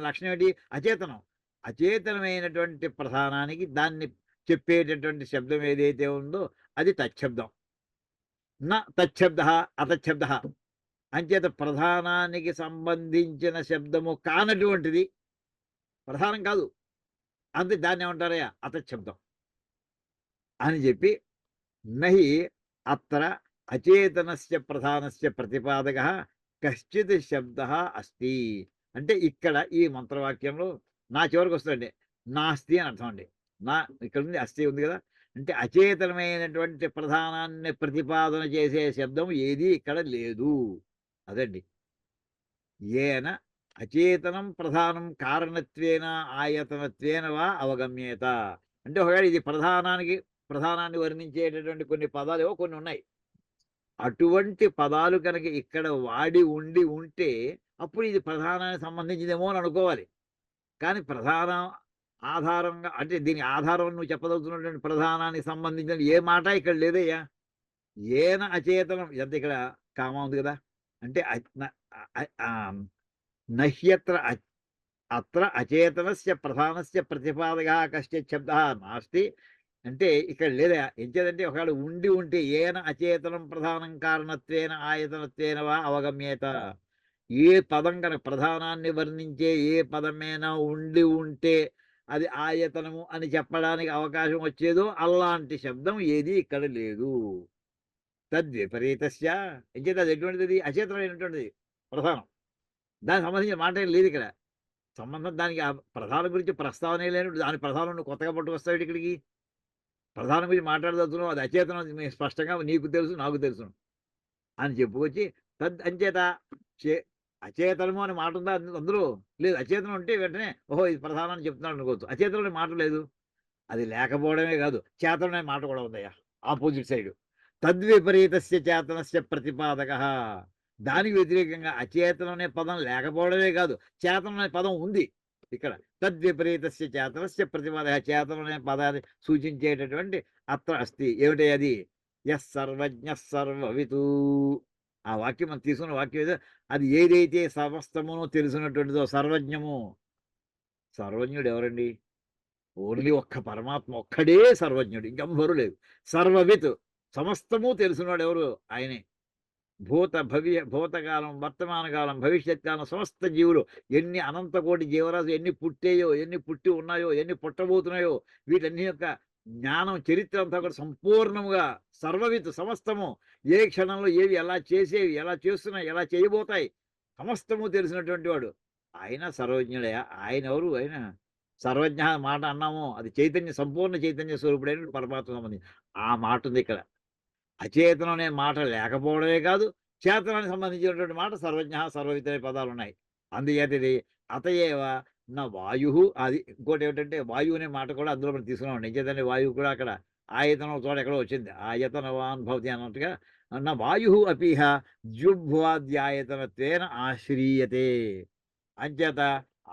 లక్షణం ఏంటి? అచేతనం. అచేతనమైనటువంటి ప్రధానానికి దాన్ని చెప్పేటటువంటి శబ్దం ఏదైతే ఉందో అది తచ్చబ్దం. నా తచ్చబ్ద అతశబ్ద. అంచేత ప్రధానానికి సంబంధించిన శబ్దము కానటువంటిది ప్రధానం కాదు. అంతే దాన్ని ఏమంటారయ్యా? అతశబ్దం అని చెప్పి నహి అత్ర అచేతనస్య ప్రధానస్య ప్రతిపాదక కశ్చిత్ శబ్ద అస్తి. అంటే ఇక్కడ ఈ మంత్రవాక్యంలో నా చివరికి వస్తుందండి నాస్తి అని అర్థం అండి. నా ఇక్కడ ఉంది అస్థి ఉంది కదా. అంటే అచేతనమైనటువంటి ప్రధానాన్ని ప్రతిపాదన చేసే శబ్దం ఏది ఇక్కడ లేదు. అదండి. ఏన అచేతనం ప్రధానం కారణత్వేన ఆయతనత్వేన వా అవగమ్యేత. అంటే ఒకవేళ ఇది ప్రధానాన్ని వర్ణించేటటువంటి కొన్ని పదాలు ఏవో కొన్ని ఉన్నాయి. అటువంటి పదాలు కనుక ఇక్కడ వాడి ఉంటే అప్పుడు ఇది ప్రధానానికి సంబంధించిందేమో అని అనుకోవాలి. కానీ ప్రధాన ఆధారంగా అంటే దీని ఆధారం నువ్వు చెప్పదలుచున్నటువంటి ప్రధానానికి సంబంధించిన ఏ మాట ఇక్కడ లేదయ్యా. ఏన అచేతనం ఎంత ఇక్కడ కామ ఉంది కదా. అంటే నహ్యత్ర అత్ర అచేతనస్య ప్రధానస్య ప్రతిపాదక కశ్చిత్ శబ్ద నాస్తి. అంటే ఇక్కడ లేదా ఎంచేదంటే ఒకవేళ ఉంటే ఏన అచేతనం ప్రధానం కారణత్వేన ఆయతనత్వేన వా అవగమ్యేత. ఏ పదం కనుక ప్రధానాన్ని వర్ణించే ఏ పదమైనా ఉంటే అది ఆయతనము అని చెప్పడానికి అవకాశం వచ్చేదో అలాంటి శబ్దం ఏది ఇక్కడ లేదు. తద్విపరీతస్య. ఎంచేత అది ఎటువంటిది? అచేతనమైనటువంటిది ప్రధానం. దానికి సంబంధించిన మాట ఏం లేదు ఇక్కడ. సంబంధం దానికి ఆ ప్రధానం గురించి ప్రస్తావనే లేని దాని ప్రధానం నువ్వు కొత్తగా పట్టుకొస్తావు ఇక్కడికి. ప్రధానం గురించి మాట్లాడదలుచున్నావు, అది అచేతనం స్పష్టంగా నీకు తెలుసు, నాకు తెలుసు అని చెప్పుకొచ్చి అంచేత చే అచేతనము అనే మాట ఉందా అందులో? లేదు. అచేతనం ఉంటే వెంటనే ఓహో ఇది ప్రధానం అని చెప్తున్నాడు అనుకోవచ్చు. అచేతనం అనే మాట లేదు. అది లేకపోవడమే కాదు, చేతనం అనే మాట కూడా ఉందయ్యా ఆపోజిట్ సైడ్. తద్విపరీతస్య చేతనస్య ప్రతిపాదక. దానికి వ్యతిరేకంగా అచేతనం అనే పదం లేకపోవడమే కాదు, చేతనం అనే పదం ఉంది ఇక్కడ. తద్విపరీతస్య చేతనస్య ప్రతిపాదక. చేతనం అనే పదాన్ని సూచించేటటువంటి అత్ర అస్తి. ఏమిటి అది? యస్ సర్వజ్ఞ సర్వవితూ. ఆ వాక్యం మనం తీసుకున్న వాక్యం ఏదో, అది ఏదైతే సమస్తమును తెలిసినటువంటిదో సర్వజ్ఞము. సర్వజ్ఞుడు ఎవరండి? ఓన్లీ ఒక్క పరమాత్మ ఒక్కడే సర్వజ్ఞుడు, ఇంకెవ్వరూ లేదు. సర్వవిత్, సమస్తము తెలిసినవాడు ఎవరు? ఆయనే. భూతకాలం, వర్తమాన కాలం, భవిష్యత్ కాలం, సమస్త జీవులు ఎన్ని అనంత కోటి జీవరాశులు ఎన్ని పుట్టాయో, ఎన్ని పుట్టి ఉన్నాయో, ఎన్ని పుట్టబోతున్నాయో, వీటన్ని యొక్క జ్ఞానం, చరిత్ర అంతా కూడా సంపూర్ణముగా సర్వవిత్, సమస్తము ఏ క్షణంలో ఏవి ఎలా చేసేవి, ఎలా చేస్తున్నాయి, ఎలా చేయబోతాయి, సమస్తము తెలిసినటువంటి వాడు ఆయన సర్వజ్ఞుడయా. ఆయన ఎవరు? ఆయన సర్వజ్ఞ మాట అన్నాము, అది చైతన్య, సంపూర్ణ చైతన్య స్వరూపుడైన పరమాత్మ సంబంధించి ఆ మాట ఉంది ఇక్కడ. అచేతనం అనే మాట లేకపోవడమే కాదు, చేతనానికి సంబంధించినటువంటి మాట సర్వజ్ఞ సర్వవిత్ అనే పదాలు ఉన్నాయి. అందుచేత ఇది అతయేవ నా వాయు. అది ఇంకోటి ఏమిటంటే వాయువు అనే మాట కూడా అందులో మనం తీసుకున్నాం. నిజంగానే వాయువు కూడా అక్కడ ఆయతనం చోట ఎక్కడో వచ్చింది. ఆయతనవాన్ భవతి అన్నట్టుగా నా వాయు అపిహ ద్యుభ్వాద్యాయతనత్వేన ఆశ్రీయతే. అంచేత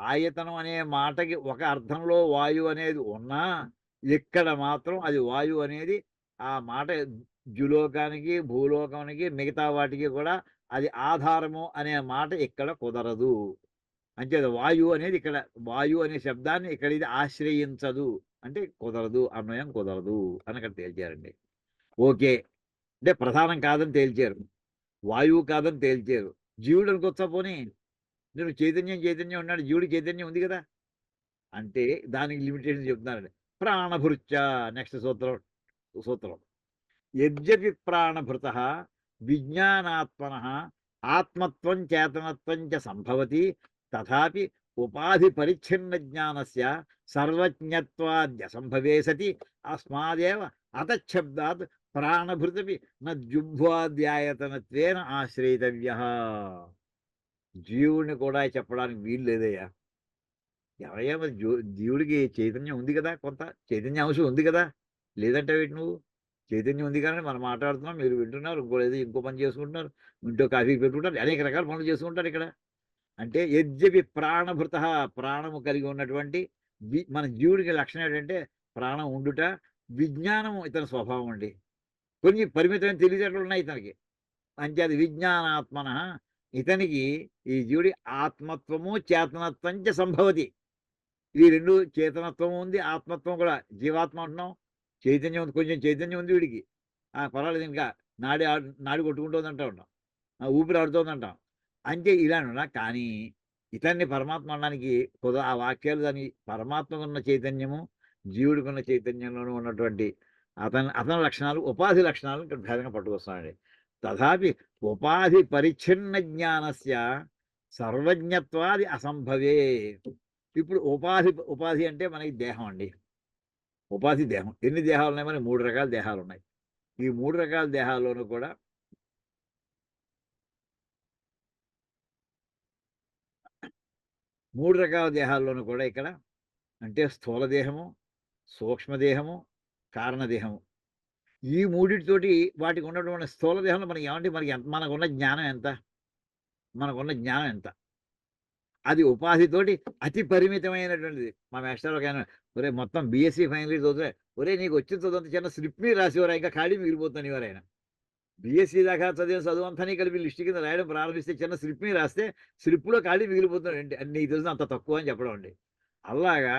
ఆయతనం అనే మాటకి ఒక అర్థంలో వాయువు అనేది ఉన్నా, ఇక్కడ మాత్రం అది వాయువు అనేది ఆ మాట ద్యులోకానికి, భూలోకానికి, మిగతా వాటికి కూడా అది ఆధారము అనే మాట ఇక్కడ కుదరదు. అంచేత వాయువు అనేది ఇక్కడ, వాయువు అనే శబ్దాన్ని ఇక్కడ ఇది ఆశ్రయించదు అంటే కుదరదు, అన్వయం కుదరదు అని అక్కడ తేల్చారండి. ఓకే, అంటే ప్రధానం కాదని తేల్చారు, వాయువు కాదని తేల్చారు. జీవుడు అనుకొచ్చా పోనీ, నేను చైతన్యం ఉన్నాడు, జీవుడి చైతన్యం ఉంది కదా అంటే దానికి లిమిటేషన్ చెప్తున్నారండి. ప్రాణభృత్య నెక్స్ట్ సూత్రం యద్యపి ప్రాణభృత విజ్ఞానాత్మన ఆత్మత్వం చేతనత్వం చ సంభవతి తథాపి ఉపాధి పరిచ్ఛిన్న జ్ఞానస్య సర్వజ్ఞత్వాద్యసంభవే సతి అస్మాదేవ అతశబ్దాత్ ప్రాణభృతపి నద్యుభ్వాద్యాయతనత్వేన ఆశ్రయితవ్యః. జీవుడిని కూడా చెప్పడానికి వీలు లేదయ్యా. ఎవరయ్యా మరి జీవుడికి చైతన్యం ఉంది కదా, కొంత చైతన్య అంశం ఉంది కదా, లేదంటే వీటి నువ్వు చైతన్యం ఉంది కానీ మనం మాట్లాడుతున్నాం, మీరు వింటున్నారు, ఇంకో పని చేసుకుంటున్నారు, ఇంట్లో కాఫీ పెట్టుకుంటారు, అనేక రకాల పనులు చేసుకుంటారు ఇక్కడ. అంటే యద్యపి ప్రాణభృత, ప్రాణము కలిగి ఉన్నటువంటి మన జీవుడికి లక్షణం ఏంటంటే ప్రాణం ఉండుట, విజ్ఞానము ఇతని స్వభావం అండి. కొన్ని పరిమితమైన తెలివితేటలు ఉన్నాయి ఇతనికి. అంచేది విజ్ఞానాత్మన, ఇతనికి ఈ జీవుడి ఆత్మత్వము చేతనత్వం చ సంభవతి. ఈ రెండు, చేతనత్వం ఉంది, ఆత్మత్వం కూడా. జీవాత్మ అంటున్నాం, చైతన్యం ఉంది, కొంచెం చైతన్యం ఉంది వీడికి, పర్వాలేదు, ఇంకా నాడి కొట్టుకుంటుంది అంటా ఉంటాం, ఊపిరి ఆడుతుంది అంటాం. అంటే ఇలా ఉన్నా కానీ ఇతన్ని పరమాత్మ అనడానికి ఆ వాక్యాలు దాని పరమాత్మకు ఉన్న చైతన్యము, జీవుడికి ఉన్న చైతన్యంలోనూ ఉన్నటువంటి అతని లక్షణాలు, ఉపాధి లక్షణాలను ఇక్కడ భేదంగా పట్టుకొస్తున్నాడండి. తథాపి ఉపాధి పరిచ్ఛిన్న జ్ఞానస్య సర్వజ్ఞత్వాది అసంభవే. ఇప్పుడు ఉపాధి అంటే మనకి దేహం అండి. ఉపాధి దేహం. ఎన్ని దేహాలు ఉన్నాయి? మనకి 3 రకాల దేహాలు ఉన్నాయి. ఈ 3 రకాల దేహాల్లోనూ కూడా ఇక్కడ అంటే స్థూల దేహము, సూక్ష్మదేహము, కారణదేహము. ఈ మూడిటితోటి వాటికి ఉన్నటువంటి స్థూల దేహంలో మనకి ఏమంటే మనకున్న జ్ఞానం ఎంత? అది ఉపాధితోటి అతి పరిమితమైనటువంటిది. మా మాస్టర్ ఒక ఆయన, ఒరే మొత్తం బీఎస్సీ ఫైనల్ ఇయర్ చదువుతా, ఒరే నీకు వచ్చిన చదువు చిన్న స్లిప్ మీద రాసేవారు, ఇంకా ఖాళీ మిగిలిపోతుంది ఇవారు. ఆయన బీఎస్సీ దాకా చదివిన చదువు అంతా కలిపి లిస్ట్ కింద రాయడం ప్రారంభిస్తే చిన్న స్లిప్ మీద రాస్తే స్లిప్లో ఖాళీ మిగిలిపోతున్నాడు అంటే నీకు తెలిసిన అంత తక్కువ అని చెప్పడం అండి. అలాగా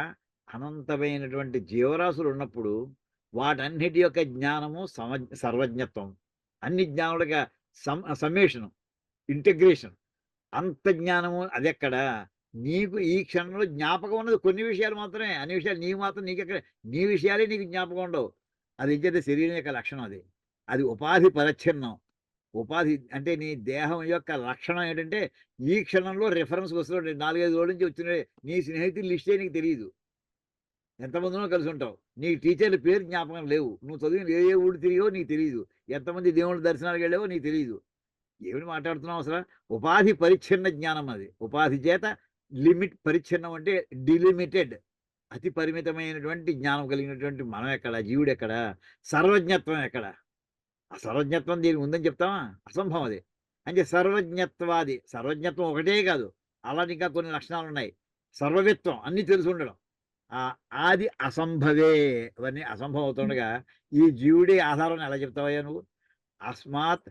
అనంతమైనటువంటి జీవరాశులు ఉన్నప్పుడు వాటన్నిటి యొక్క జ్ఞానము సర్వజ్ఞత్వం, అన్ని జ్ఞానుల సమ్మేషను, ఇంటిగ్రేషన్, అంత జ్ఞానము అదెక్కడ? నీకు ఈ క్షణంలో జ్ఞాపకం ఉన్నది కొన్ని విషయాలు మాత్రమే, అన్ని విషయాలు నీకు మాత్రం నీకెక్కడ, నీ విషయాలే నీకు జ్ఞాపకం ఉండవు. అది ఇచ్చేది శరీరం యొక్క లక్షణం. అది ఉపాధి పరిచ్ఛిన్నం. ఉపాధి అంటే నీ దేహం యొక్క లక్షణం ఏంటంటే ఈ క్షణంలో రిఫరెన్స్ వస్తున్నాడు, 4-5 రోజుల నుంచి వచ్చిన నీ స్నేహితుల లిస్టే నీకు తెలియదు. ఎంతమందినో కలిసి ఉంటావు. నీ టీచర్ల పేరు జ్ఞాపకం లేవు. నువ్వు చదివిన ఏ ఏ ఊరు తిరిగావో నీకు తెలీదు. ఎంతమంది దేవుళ్ళ దర్శనాలకు వెళ్ళావో నీకు తెలీదు. ఏమిటి మాట్లాడుతున్నావు అసలు? ఉపాధి పరిచ్ఛిన్న జ్ఞానం అది. ఉపాధి చేత లిమిట్ పరిచ్ఛిన్నం అంటే డిలిమిటెడ్. అతి పరిమితమైనటువంటి జ్ఞానం కలిగినటువంటి మనం ఎక్కడ? జీవుడు ఎక్కడ? సర్వజ్ఞత్వం ఎక్కడ? ఆ సర్వజ్ఞత్వం దీనికి ఉందని చెప్తామా? అసంభవం అది. అంటే సర్వజ్ఞత్వాది. సర్వజ్ఞత్వం ఒకటే కాదు. అలాంటి ఇంకా కొన్ని లక్షణాలు ఉన్నాయి. సర్వవిత్వం అన్నీ తెలిసి ఉండడం. ఆది అసంభవే. అవన్నీ అసంభవం అవుతుండగా ఈ జీవుడే ఆధారం ఎలా చెప్తావయ్యా నువ్వు? అస్మాత్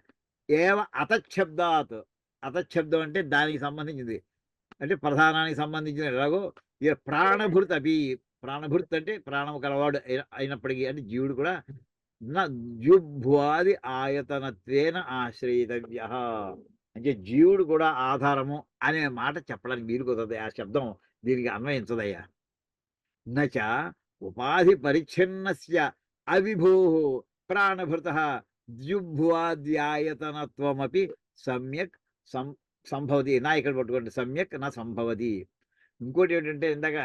ఏవ అతశబ్దాత్. అతశబ్దం అంటే దానికి సంబంధించింది. అంటే ప్రధానానికి సంబంధించిన ఎలాగో ఇక ప్రాణభృత్ అభి. ప్రాణభృత్ అంటే ప్రాణము కలవాడు అయినప్పటికీ అంటే జీవుడు కూడా జుభ్వాది ఆయతనత్వేన ఆశ్రయితవ్య. అంటే జీవుడు కూడా ఆధారము అనే మాట చెప్పడానికి వీలు కుదరదు. ఆ శబ్దం దీనికి అన్వయించదయ్యా. నచ ఉపాధి పరిచ్ఛిన్నస్య అవిభూ ప్రాణభృత ద్యుభ్వాద్యాయతనత్వమపి సమ్యక్ సంభవతి. నా ఇక్కడ పట్టుకోండి, సమ్యక్ నా సంభవతి. ఇంకోటి ఏంటంటే ఇందాక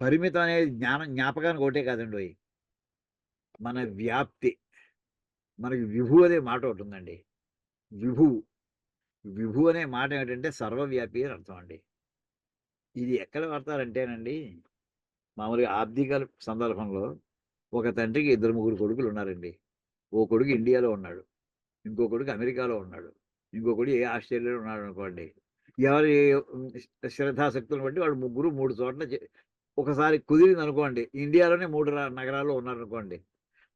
పరిమితం అనేది జ్ఞాపకానికి ఒకటే కాదండి. మన వ్యాప్తి, మనకి విభు అనే మాట ఒకటి ఉందండి. విభు అనే మాట ఏమిటంటే సర్వవ్యాపి అని అర్థం అండి. ఇది ఎక్కడ వాడతారంటేనండి, మామూలుగా ఆబ్దిక సందర్భంలో ఒక తండ్రికి 2-3 కొడుకులు ఉన్నారండి. ఓ కొడుకు ఇండియాలో ఉన్నాడు, ఇంకో కొడుకు అమెరికాలో ఉన్నాడు, ఇంకో కొడుకు ఆస్ట్రేలియాలో ఉన్నాడు అనుకోండి. ఎవరి శ్రద్ధాశక్తులను బట్టి వాళ్ళు ముగ్గురు 3 చోట్ల ఒకసారి కుదిరింది అనుకోండి. ఇండియాలోనే 3 నగరాల్లో ఉన్నారనుకోండి.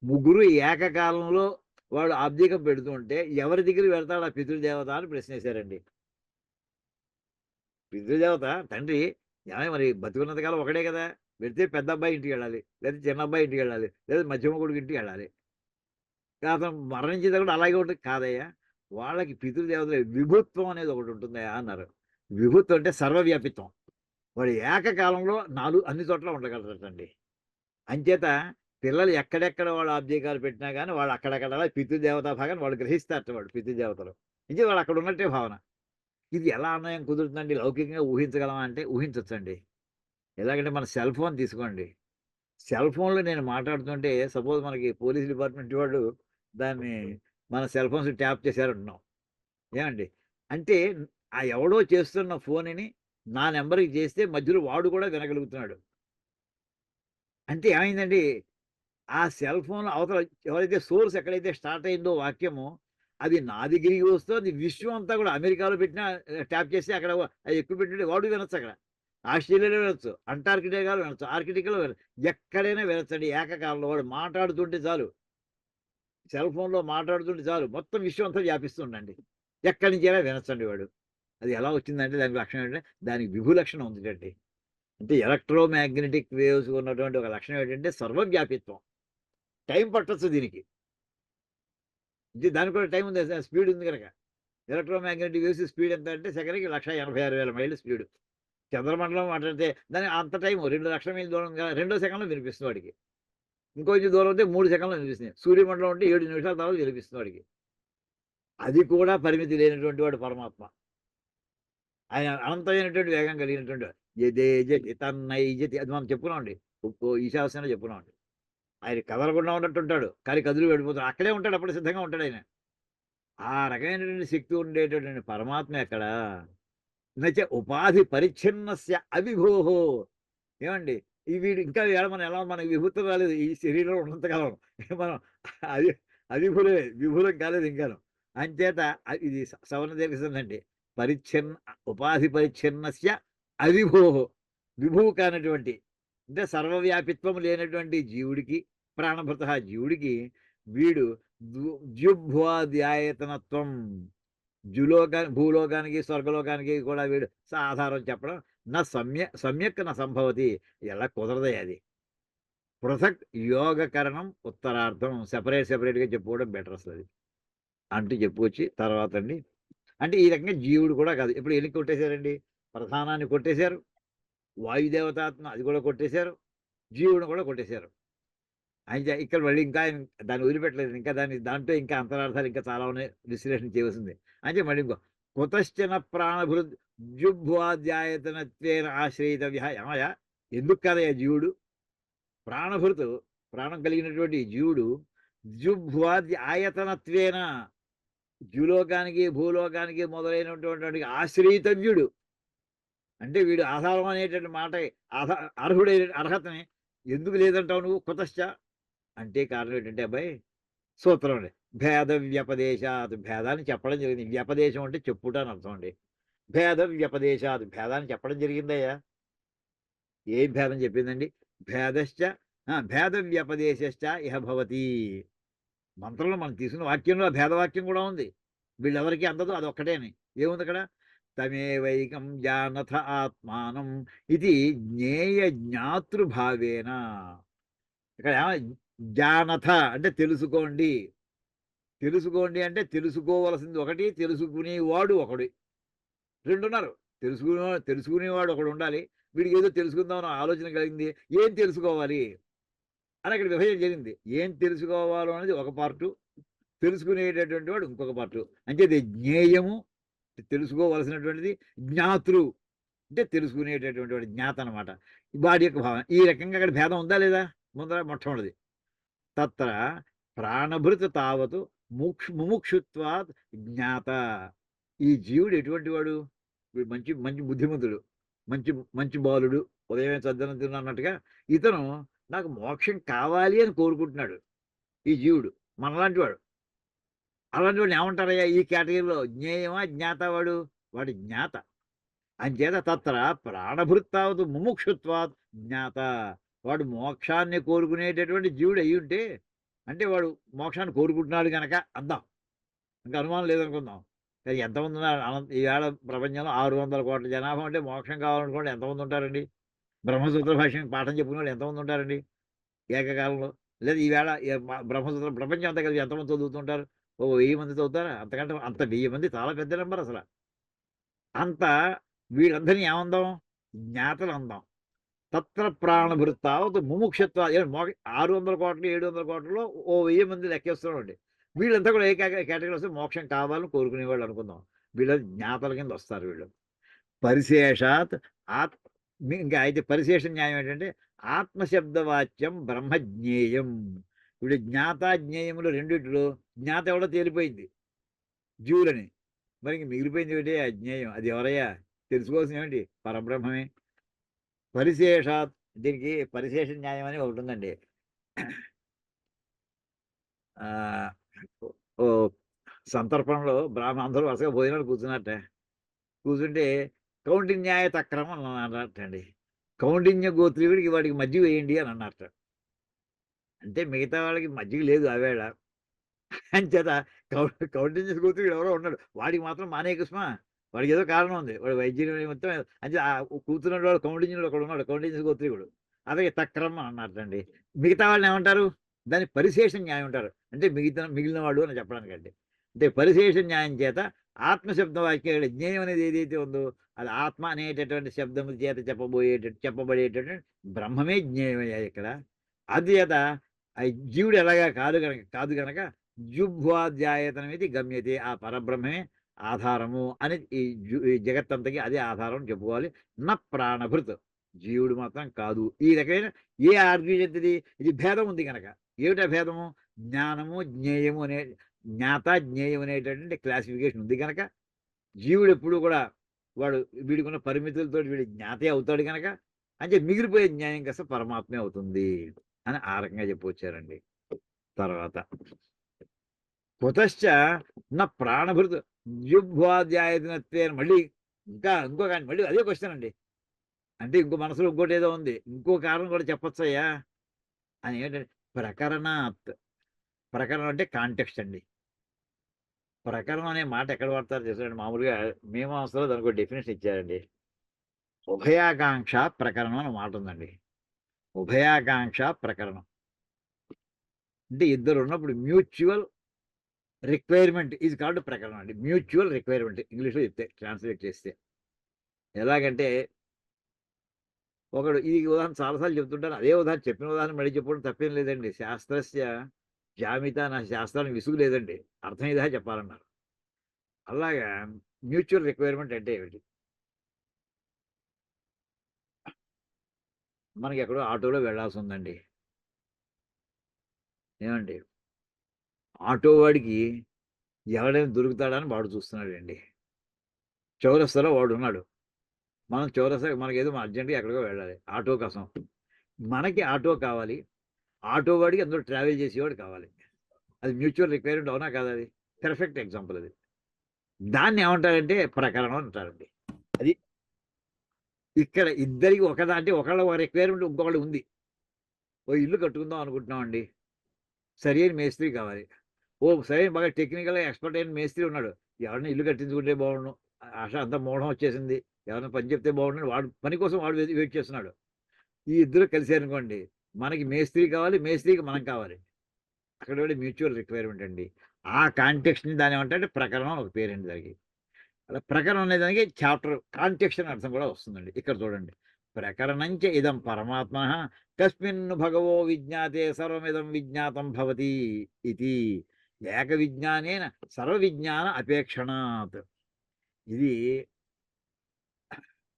ముగ్గురు ఏకకాలంలో వాడు ఆబ్దికం పెడుతుంటే ఎవరి దగ్గరికి వెళ్తాడు ఆ పితృదేవత అని ప్రశ్నేశారండి. పితృదేవత తండ్రి ఏమైనా మరి బతుకున్నంతకాలం ఒకటే కదా, పెడితే పెద్ద అబ్బాయి ఇంటికి వెళ్ళాలి, లేదా చిన్న అబ్బాయి ఇంటికి వెళ్ళాలి, లేదా మధ్యమ కొడుకు ఇంటికి వెళ్ళాలి. అతను మరణించేది కూడా అలాగే ఉంటుంది కాదయ్యా. వాళ్ళకి పితృదేవతల విభుత్వం అనేది ఒకటి ఉంటుందయ్యా అన్నారు. విభుత్వం అంటే సర్వవ్యాపిత్వం. వాడు ఏకకాలంలో అన్ని చోట్ల ఉండగలరటండి. అంచేత పిల్లలు ఎక్కడెక్కడ వాళ్ళు ఆబ్జేకాలు పెట్టినా కానీ వాళ్ళు అక్కడక్కడ పితృదేవతా భాగాన్ని వాళ్ళు గ్రహిస్తారట. వాడు పితృదేవతలు ఇంకే వాళ్ళు అక్కడ ఉన్నట్టే భావన. ఇది ఎలా అన్వయం కుదురుతుందండి? లౌకికంగా ఊహించగలమా అంటే ఊహించవచ్చండి. ఎలాగంటే మన సెల్ ఫోన్ తీసుకోండి. సెల్ ఫోన్లో నేను మాట్లాడుతుంటే సపోజ్ మనకి పోలీస్ డిపార్ట్మెంట్ వాళ్ళు దాన్ని మన సెల్ ఫోన్స్ ట్యాప్ చేశారంటున్నాం ఏమండి. అంటే ఆ ఎవడో చేస్తున్న ఫోన్ని నా నెంబర్కి చేస్తే మధ్యలో వాడు కూడా వినగలుగుతున్నాడు. అంటే ఏమైందండి, ఆ సెల్ ఫోన్ అవతల ఎవరైతే సోర్స్ ఎక్కడైతే స్టార్ట్ అయిందో వాక్యము అది నా దగ్గరికి వస్తుంది. విశ్వం అంతా కూడా అమెరికాలో పెట్టినా ట్యాప్ చేసి అక్కడ అది ఎక్కువ పెట్టి వాడు వినొచ్చు. అక్కడ ఆస్ట్రేలియాలో వినొచ్చు, అంటార్కిటికాలో వినొచ్చు, ఆర్కిటికాలో వినొచ్చు, ఎక్కడైనా వినొచ్చండి. ఏకకాలంలో వాడు మాట్లాడుతుంటే చాలు, సెల్ ఫోన్లో మాట్లాడుతుంటే చాలు మొత్తం విశ్వం అంతా వ్యాపిస్తుండండి. ఎక్కడి నుంచైనా వినొచ్చండి వాడు. అది ఎలా వచ్చిందంటే దానికి లక్షణం ఏంటంటే దానికి విభు లక్షణం ఉందండి. అంటే ఎలక్ట్రోమాగ్నెటిక్ వేవ్స్ ఉన్నటువంటి ఒక లక్షణం ఏంటంటే సర్వవ్యాపిత్వం. టైం పట్టొచ్చు దీనికి. దానికి కూడా టైం ఉంది, స్పీడ్ ఉంది కనుక. ఎలక్ట్రోమాగ్నెటిక్ వేవ్స్ స్పీడ్ ఎంత అంటే సెకండ్కి 1,86,000 మైళ్ళు స్పీడ్. చంద్రమండలం మాట్లాడితే దానికి అంత టైము 2,00,000 మైళ్ళ దూరంగా 2 సెకండ్లో వినిపిస్తుంది వాడికి. ఇంకొంచెం దూరం ఉంటే 3 సెకండ్లో వినిపిస్తుంది. సూర్యమండలం ఉంటే 7 నిమిషాల తర్వాత వినిపిస్తుంది వాడికి. అది కూడా పరిమితి లేనటువంటి వాడు పరమాత్మ. ఆయన అనంతమైనటువంటి వేగం కలిగినటువంటి వాడు. యదే జతి తన్నై జతి అది మనం చెప్పుకున్నామండి. ఈశావాస్యంలో చెప్పుకున్నామండి. ఆయన కదలకుండా ఉన్నట్టు ఉంటాడు, కానీ కదులు వెళ్ళిపోతాడు. అక్కడే ఉంటాడు, అప్పుడు సిద్ధంగా ఉంటాడు ఆయన. ఆ రకమైనటువంటి శక్తి ఉండేటటువంటి పరమాత్మ ఎక్కడ? నచ ఉపాధి పరిచ్ఛిన్నస్య అవిభోహో. ఏమండి వీడు ఇంకా మనం ఎలా మనకి విభూతం రాలేదు ఈ శరీరంలో ఉన్నంతకాలం. మనం అది విభులం కాలేదు ఇంకాను. అంచేత ఇది సవర్ణ దీర్ఘండి. ఉపాధి పరిచ్ఛిన్నస్య అవిభోహో. విభువు కానటువంటి అంటే సర్వవ్యాపిత్వం లేనటువంటి జీవుడికి, ప్రాణభృత జీవుడికి వీడు ద్యుభ్వాద్యాయతనత్వం. భూలోకానికి స్వర్గలోకానికి కూడా వీడు ఆధారం చెప్పడం సమ్యక్ నా సంభవతి. ఎలా కుదరదే అది. పృథక్ యోగకరణం ఉత్తరార్థం. సెపరేట్గా చెప్పుకోవడం బెటర్ అసలు అది అంటూ చెప్పుకొచ్చి తర్వాత అండి అంటే ఈ రకంగా జీవుడు కూడా కాదు. ఇప్పుడు ఎన్ని కొట్టేశారండి? ప్రధానాన్ని కొట్టేశారు, వాయుదేవతాత్మ అది కూడా కొట్టేశారు, జీవుడు కూడా కొట్టేశారు. అయితే ఇక్కడ మళ్ళీ ఇంకా దాన్ని వదిలిపెట్టలేదు. ఇంకా దాంట్లో ఇంకా అంతరార్థాలు ఇంకా చాలా ఉన్నాయి, విశ్లేషణ చేయవలసింది. అంటే మళ్ళీ ఇంకో కుతశ్చన ప్రాణభృద్యుభ్వాధ్యాయతనత్వేన ఆశ్రయితవ్య. ఏమయ్యా ఎందుకు కదయ్యా జీవుడు? అంటే ప్రాణభృతు ప్రాణం కలిగినటువంటి జీవుడు జుభ్వాది ఆయతనత్వేన ద్యులోకానికి భూలోకానికి మొదలైనటువంటి ఆశ్రయితవ్యుడు. అంటే వీడు ఆధారం అనేటువంటి మాట అర్హుడైన అర్హతని ఎందుకు లేదంటావు నువ్వు? కుతశ్చ అంటే కారణం ఏంటంటే అబ్బాయి సూత్రం అండి. భేద వ్యపదేశాత్ భేదాన్ని చెప్పడం జరిగింది. వ్యపదేశం అంటే చెప్పుట అని అర్థం అండి. భేద వ్యపదేశాత్ భేదాన్ని చెప్పడం జరిగిందయ్యా. ఏం భేదం చెప్పిందండి? భేదశ్చ భేద వ్యపదేశశ్చ ఇహ భవతి. మంత్రంలో మనం తీసుకున్న వాక్యంలో ఆ భేదవాక్యం కూడా ఉంది. వీళ్ళెవరికి అందదు అదొక్కటే అని. ఏముంది అక్కడ? తమేవైకం జానథ ఆత్మానం ఇది జ్ఞేయ జ్ఞాతృభావేన. ఇక్కడ జానథ అంటే తెలుసుకోండి. తెలుసుకోండి అంటే తెలుసుకోవలసింది ఒకటి, తెలుసుకునేవాడు ఒకడు. రెండున్నారు. తెలుసుకునేవాడు ఒకడు ఉండాలి. వీడికి ఏదో తెలుసుకుందామని ఆలోచన కలిగింది. ఏం తెలుసుకోవాలి అని అక్కడ విభజన జరిగింది. ఏం తెలుసుకోవాలో అనేది ఒక పార్టు, తెలుసుకునేటటువంటి వాడు ఇంకొక పార్టు. అంటే ఇది జ్ఞేయము తెలుసుకోవలసినటువంటిది, జ్ఞాతృ అంటే తెలుసుకునేటటువంటి వాడు జ్ఞాత అనమాట. వాడి యొక్క భావన. ఈ రకంగా అక్కడ భేదం ఉందా లేదా? ముందర మొట్టమొదటిది తత్ర ప్రాణభృత తావతు ముముక్షుత్వాత్ జ్ఞాత. ఈ జీవుడు ఎటువంటి వాడు? వీడు మంచి మంచి బుద్ధిమంతుడు, మంచి మంచి బాలుడు, ఉదయమే సద్దనం తిన్నట్టుగా ఇతను నాకు మోక్షం కావాలి అని కోరుకుంటున్నాడు. ఈ జీవుడు మనలాంటి వాడు. అలాంటి వాడిని ఏమంటారయ్యా ఈ కేటగిరీలో? జ్ఞేయమా జ్ఞాత? వాడు జ్ఞాత. అంచేత తత్ర ప్రాణభృత్తావతు ముముక్షుత్వాత్ జ్ఞాత. వాడు మోక్షాన్ని కోరుకునేటటువంటి జీవుడు అయ్యి ఉంటే, అంటే వాడు మోక్షాన్ని కోరుకుంటున్నాడు కనుక అందాం, ఇంకా అనుమానం లేదనుకుందాం. కానీ ఎంతమంది ఉన్నారు ఈవేళ ప్రపంచంలో 600 కోట్ల జనాభా అంటే మోక్షం కావాలనుకోండి ఎంతమంది ఉంటారండి? బ్రహ్మసూత్ర భాష్యం పాఠం చెప్పుకునే వాళ్ళు ఎంతమంది ఉంటారండి ఏకకాలంలో? లేదా ఈవేళ బ్రహ్మసూత్రం ప్రపంచం అంతా కలిసి ఎంతమంది చదువుతుంటారు? 1000 మంది చదువుతారా? అంతకంటే అంత 1000 మంది చాలా పెద్ద నెంబర్ అసలు. అంత వీళ్ళందరినీ ఏమందాం? జ్ఞాతలు అందాం. తత్ర ప్రాణభృత్తావత్ ముముక్షత్వ 600 కోట్లు 700 కోట్లలో 1000 మంది లెక్కేస్తున్నామండి. వీళ్ళంతా కూడా ఏ కేటగిరీ వస్తే మోక్షం కావాలని కోరుకునేవాళ్ళు అనుకుందాం. వీళ్ళు జ్ఞాతల కింద వస్తారు వీళ్ళు. పరిశేషాత్ ఇంకా అయితే పరిశేష న్యాయం ఏంటంటే ఆత్మశబ్దవాచ్యం బ్రహ్మజ్ఞేయం. వీడు జ్ఞాత జ్ఞేయములు రెండిట్లో జ్ఞాత ఎవడో తేలిపోయింది జీవులని. మరి ఇంక మిగిలిపోయింది ఏమిటి? అజ్ఞేయం. అది ఎవరయ్యా? తెలుసుకోవాల్సిన ఏమిటి? పరబ్రహ్మమే. పరిశేషాత్ దీనికి పరిశేష న్యాయం అని ఒకటి ఉందండి. ఓ సంతర్పణలో అందరూ వరుసగా భోజనాలు కూర్చున్నట్ట. కూర్చుంటే కౌండిన్యాయ తక్రమం అని అన్నట్టండి. కౌండిన్య గోత్రీయుడికి వాడికి మజ్జిగ వేయండి అని అన్నట్ట. అంటే మిగతా వాళ్ళకి మజ్జిగ లేదు ఆవేళ. అంచేత కౌండిన్య గోత్రీయుడు ఎవరో ఉన్నాడు, వాడికి మాత్రం మానేయకుస్మా. వాడికి ఏదో కారణం ఉంది. వాడు వైద్యుని మొత్తం అంటే కూర్చున్న వాడు కౌండిన్యుడు ఒకడు ఉన్నాడు, కౌండిన్య గోత్రీయుడు. అలాగే తక్రమ అన్నట్టండి. మిగతా వాళ్ళని ఏమంటారు? దాన్ని పరిశేష న్యాయం ఉంటారు. అంటే మిగిలిన వాడు అని చెప్పడానికండి. అంటే పరిశేష న్యాయం చేత ఆత్మశబ్ద వాక్యాలు జ్ఞేయం అనేది ఏదైతే ఉందో అది ఆత్మ అనేటటువంటి శబ్దము చేత చెప్పబడేటటువంటి బ్రహ్మమే జ్ఞేయమయ్యా ఇక్కడ. అది చేత జీవుడు ఎలాగా కాదు గనక జుభ్వాధ్యాయతనం ఇది గమ్యతే. ఆ పరబ్రహ్మమే ఆధారము అని ఈ జగత్తంతకి అదే ఆధారం చెప్పుకోవాలి. నా ప్రాణభృత్ జీవుడు మాత్రం కాదు. ఈ రకమైన ఏ ఆర్గ్యుమెంట్ది? ఇది భేదం ఉంది కనుక. ఏమిటా భేదము? జ్ఞానము జ్ఞేయము అనే జ్ఞాత జ్ఞేయం అనేటటువంటి క్లాసిఫికేషన్ ఉంది కనుక జీవుడు ఎప్పుడు కూడా వీడికున్న పరిమితులతో వీడి జ్ఞాతే అవుతాడు కనుక అంటే మిగిలిపోయే జ్ఞానం కాస్త పరమాత్మే అవుతుంది అని ఆ రకంగా చెప్పొచ్చారండి. తర్వాత కుతశ్చ నా ప్రాణభృత్ జుభ్వాధ్యాయతనత్వే మళ్ళీ మళ్ళీ అదే క్వశ్చన్ అండి. అంటే ఇంకో మనసులో ఇంకోటి ఏదో ఉంది, ఇంకో కారణం కూడా చెప్పొచ్చయ్యా అని. ఏంటంటే ప్రకరణాత్. ప్రకరణం అంటే కాంటెక్స్ట్ అండి. ప్రకరణం అనే మాట ఎక్కడ వాడతారు చేశారండి? మామూలుగా మీమాంసలో దానికి డెఫినేషన్ ఇచ్చారండి. ఉభయాకాంక్ష ప్రకరణం అని మాట ఉందండి. ఉభయాకాంక్ష ప్రకరణం అంటే ఇద్దరు ఉన్నప్పుడు మ్యూచువల్ రిక్వైర్మెంట్ ఈజ్ కాల్డ్ ప్రకరణం అండి. మ్యూచువల్ రిక్వైర్మెంట్ ఇంగ్లీష్లో చెప్తే ట్రాన్స్లేట్ చేస్తే ఎలాగంటే ఒకడు ఈ ఉదాహరణ చాలాసార్లు చెప్తుంటారు. అదే ఉదాహరణ చెప్పిన ఉదాహరణ మళ్ళీ చెప్పడం తప్పేం లేదండి. శాస్త్రస్య జామితా నా శాస్త్రానికి విసుగు లేదండి, అర్థమయ్యేదా చెప్పాలన్నారు. అలాగా మ్యూచువల్ రిక్వైర్మెంట్ అంటే ఏమిటి? మనకి ఎక్కడో ఆటోలో వెళ్ళాల్సి ఉందండి. ఏమండి ఆటో వాడికి ఎవడైనా దొరుకుతాడని వాడు చూస్తున్నాడండి. చౌరస్తాలో వాడున్నాడు. మనం చౌరస్తా మనకేదో అర్జెంట్‌గా ఎక్కడికో వెళ్ళాలి ఆటో కోసం. మనకి ఆటో కావాలి. ఆటో వాడికి అందులో ట్రావెల్ చేసేవాడు కావాలి. అది మ్యూచువల్ రిక్వైర్మెంట్ అవునా కాదా అది? పర్ఫెక్ట్ ఎగ్జాంపుల్ అది. దాన్ని ఏమంటారంటే ప్రకరణం అంటారండి. అది ఇక్కడ ఇద్దరికి ఒకదాంటే ఒకళ్ళ ఒక రిక్వైర్మెంట్ ఇంకొకళ్ళకి ఉంది. ఓ ఇల్లు కట్టుకుందాం అనుకుంటున్నామండి. సరైన మేస్త్రి కావాలి. సరైన బాగా టెక్నికల్‌గా ఎక్స్‌పర్ట్ అయిన మేస్త్రి ఉన్నాడు. ఎవరైనా ఇల్లు కట్టించుకుంటే బాగుండును. ఆశ అంతా మూఢం వచ్చేసింది. ఎవరైనా పని చెప్తే బాగుండును. వాడు పని కోసం వాడు వెయిట్ చేస్తున్నాడు. ఈ ఇద్దరు కలిసారనుకోండి, మనకి మేస్త్రి కావాలి, మేస్త్రికి మనం కావాలి. అక్కడ కూడా మ్యూచువల్ రిక్వైర్మెంట్ అండి. ఆ కాంటెక్స్ట్‌ని దాన్ని ఏమంటారంటే ప్రకరణం అని ఒక పేరండి దానికి. అలా ప్రకరణం అనే దానికి చాప్టర్ కాంటెక్స్ట్ అని అర్థం కూడా వస్తుందండి. ఇక్కడ చూడండి. ప్రకరణంచ ఇదం పరమాత్మనః కస్మిన్ భగవో విజ్ఞాతే సర్వమిదం విజ్ఞాతం భవతి ఇతి ఏక విజ్ఞానేన సర్వ విజ్ఞాన అపేక్షణాత్. ఇది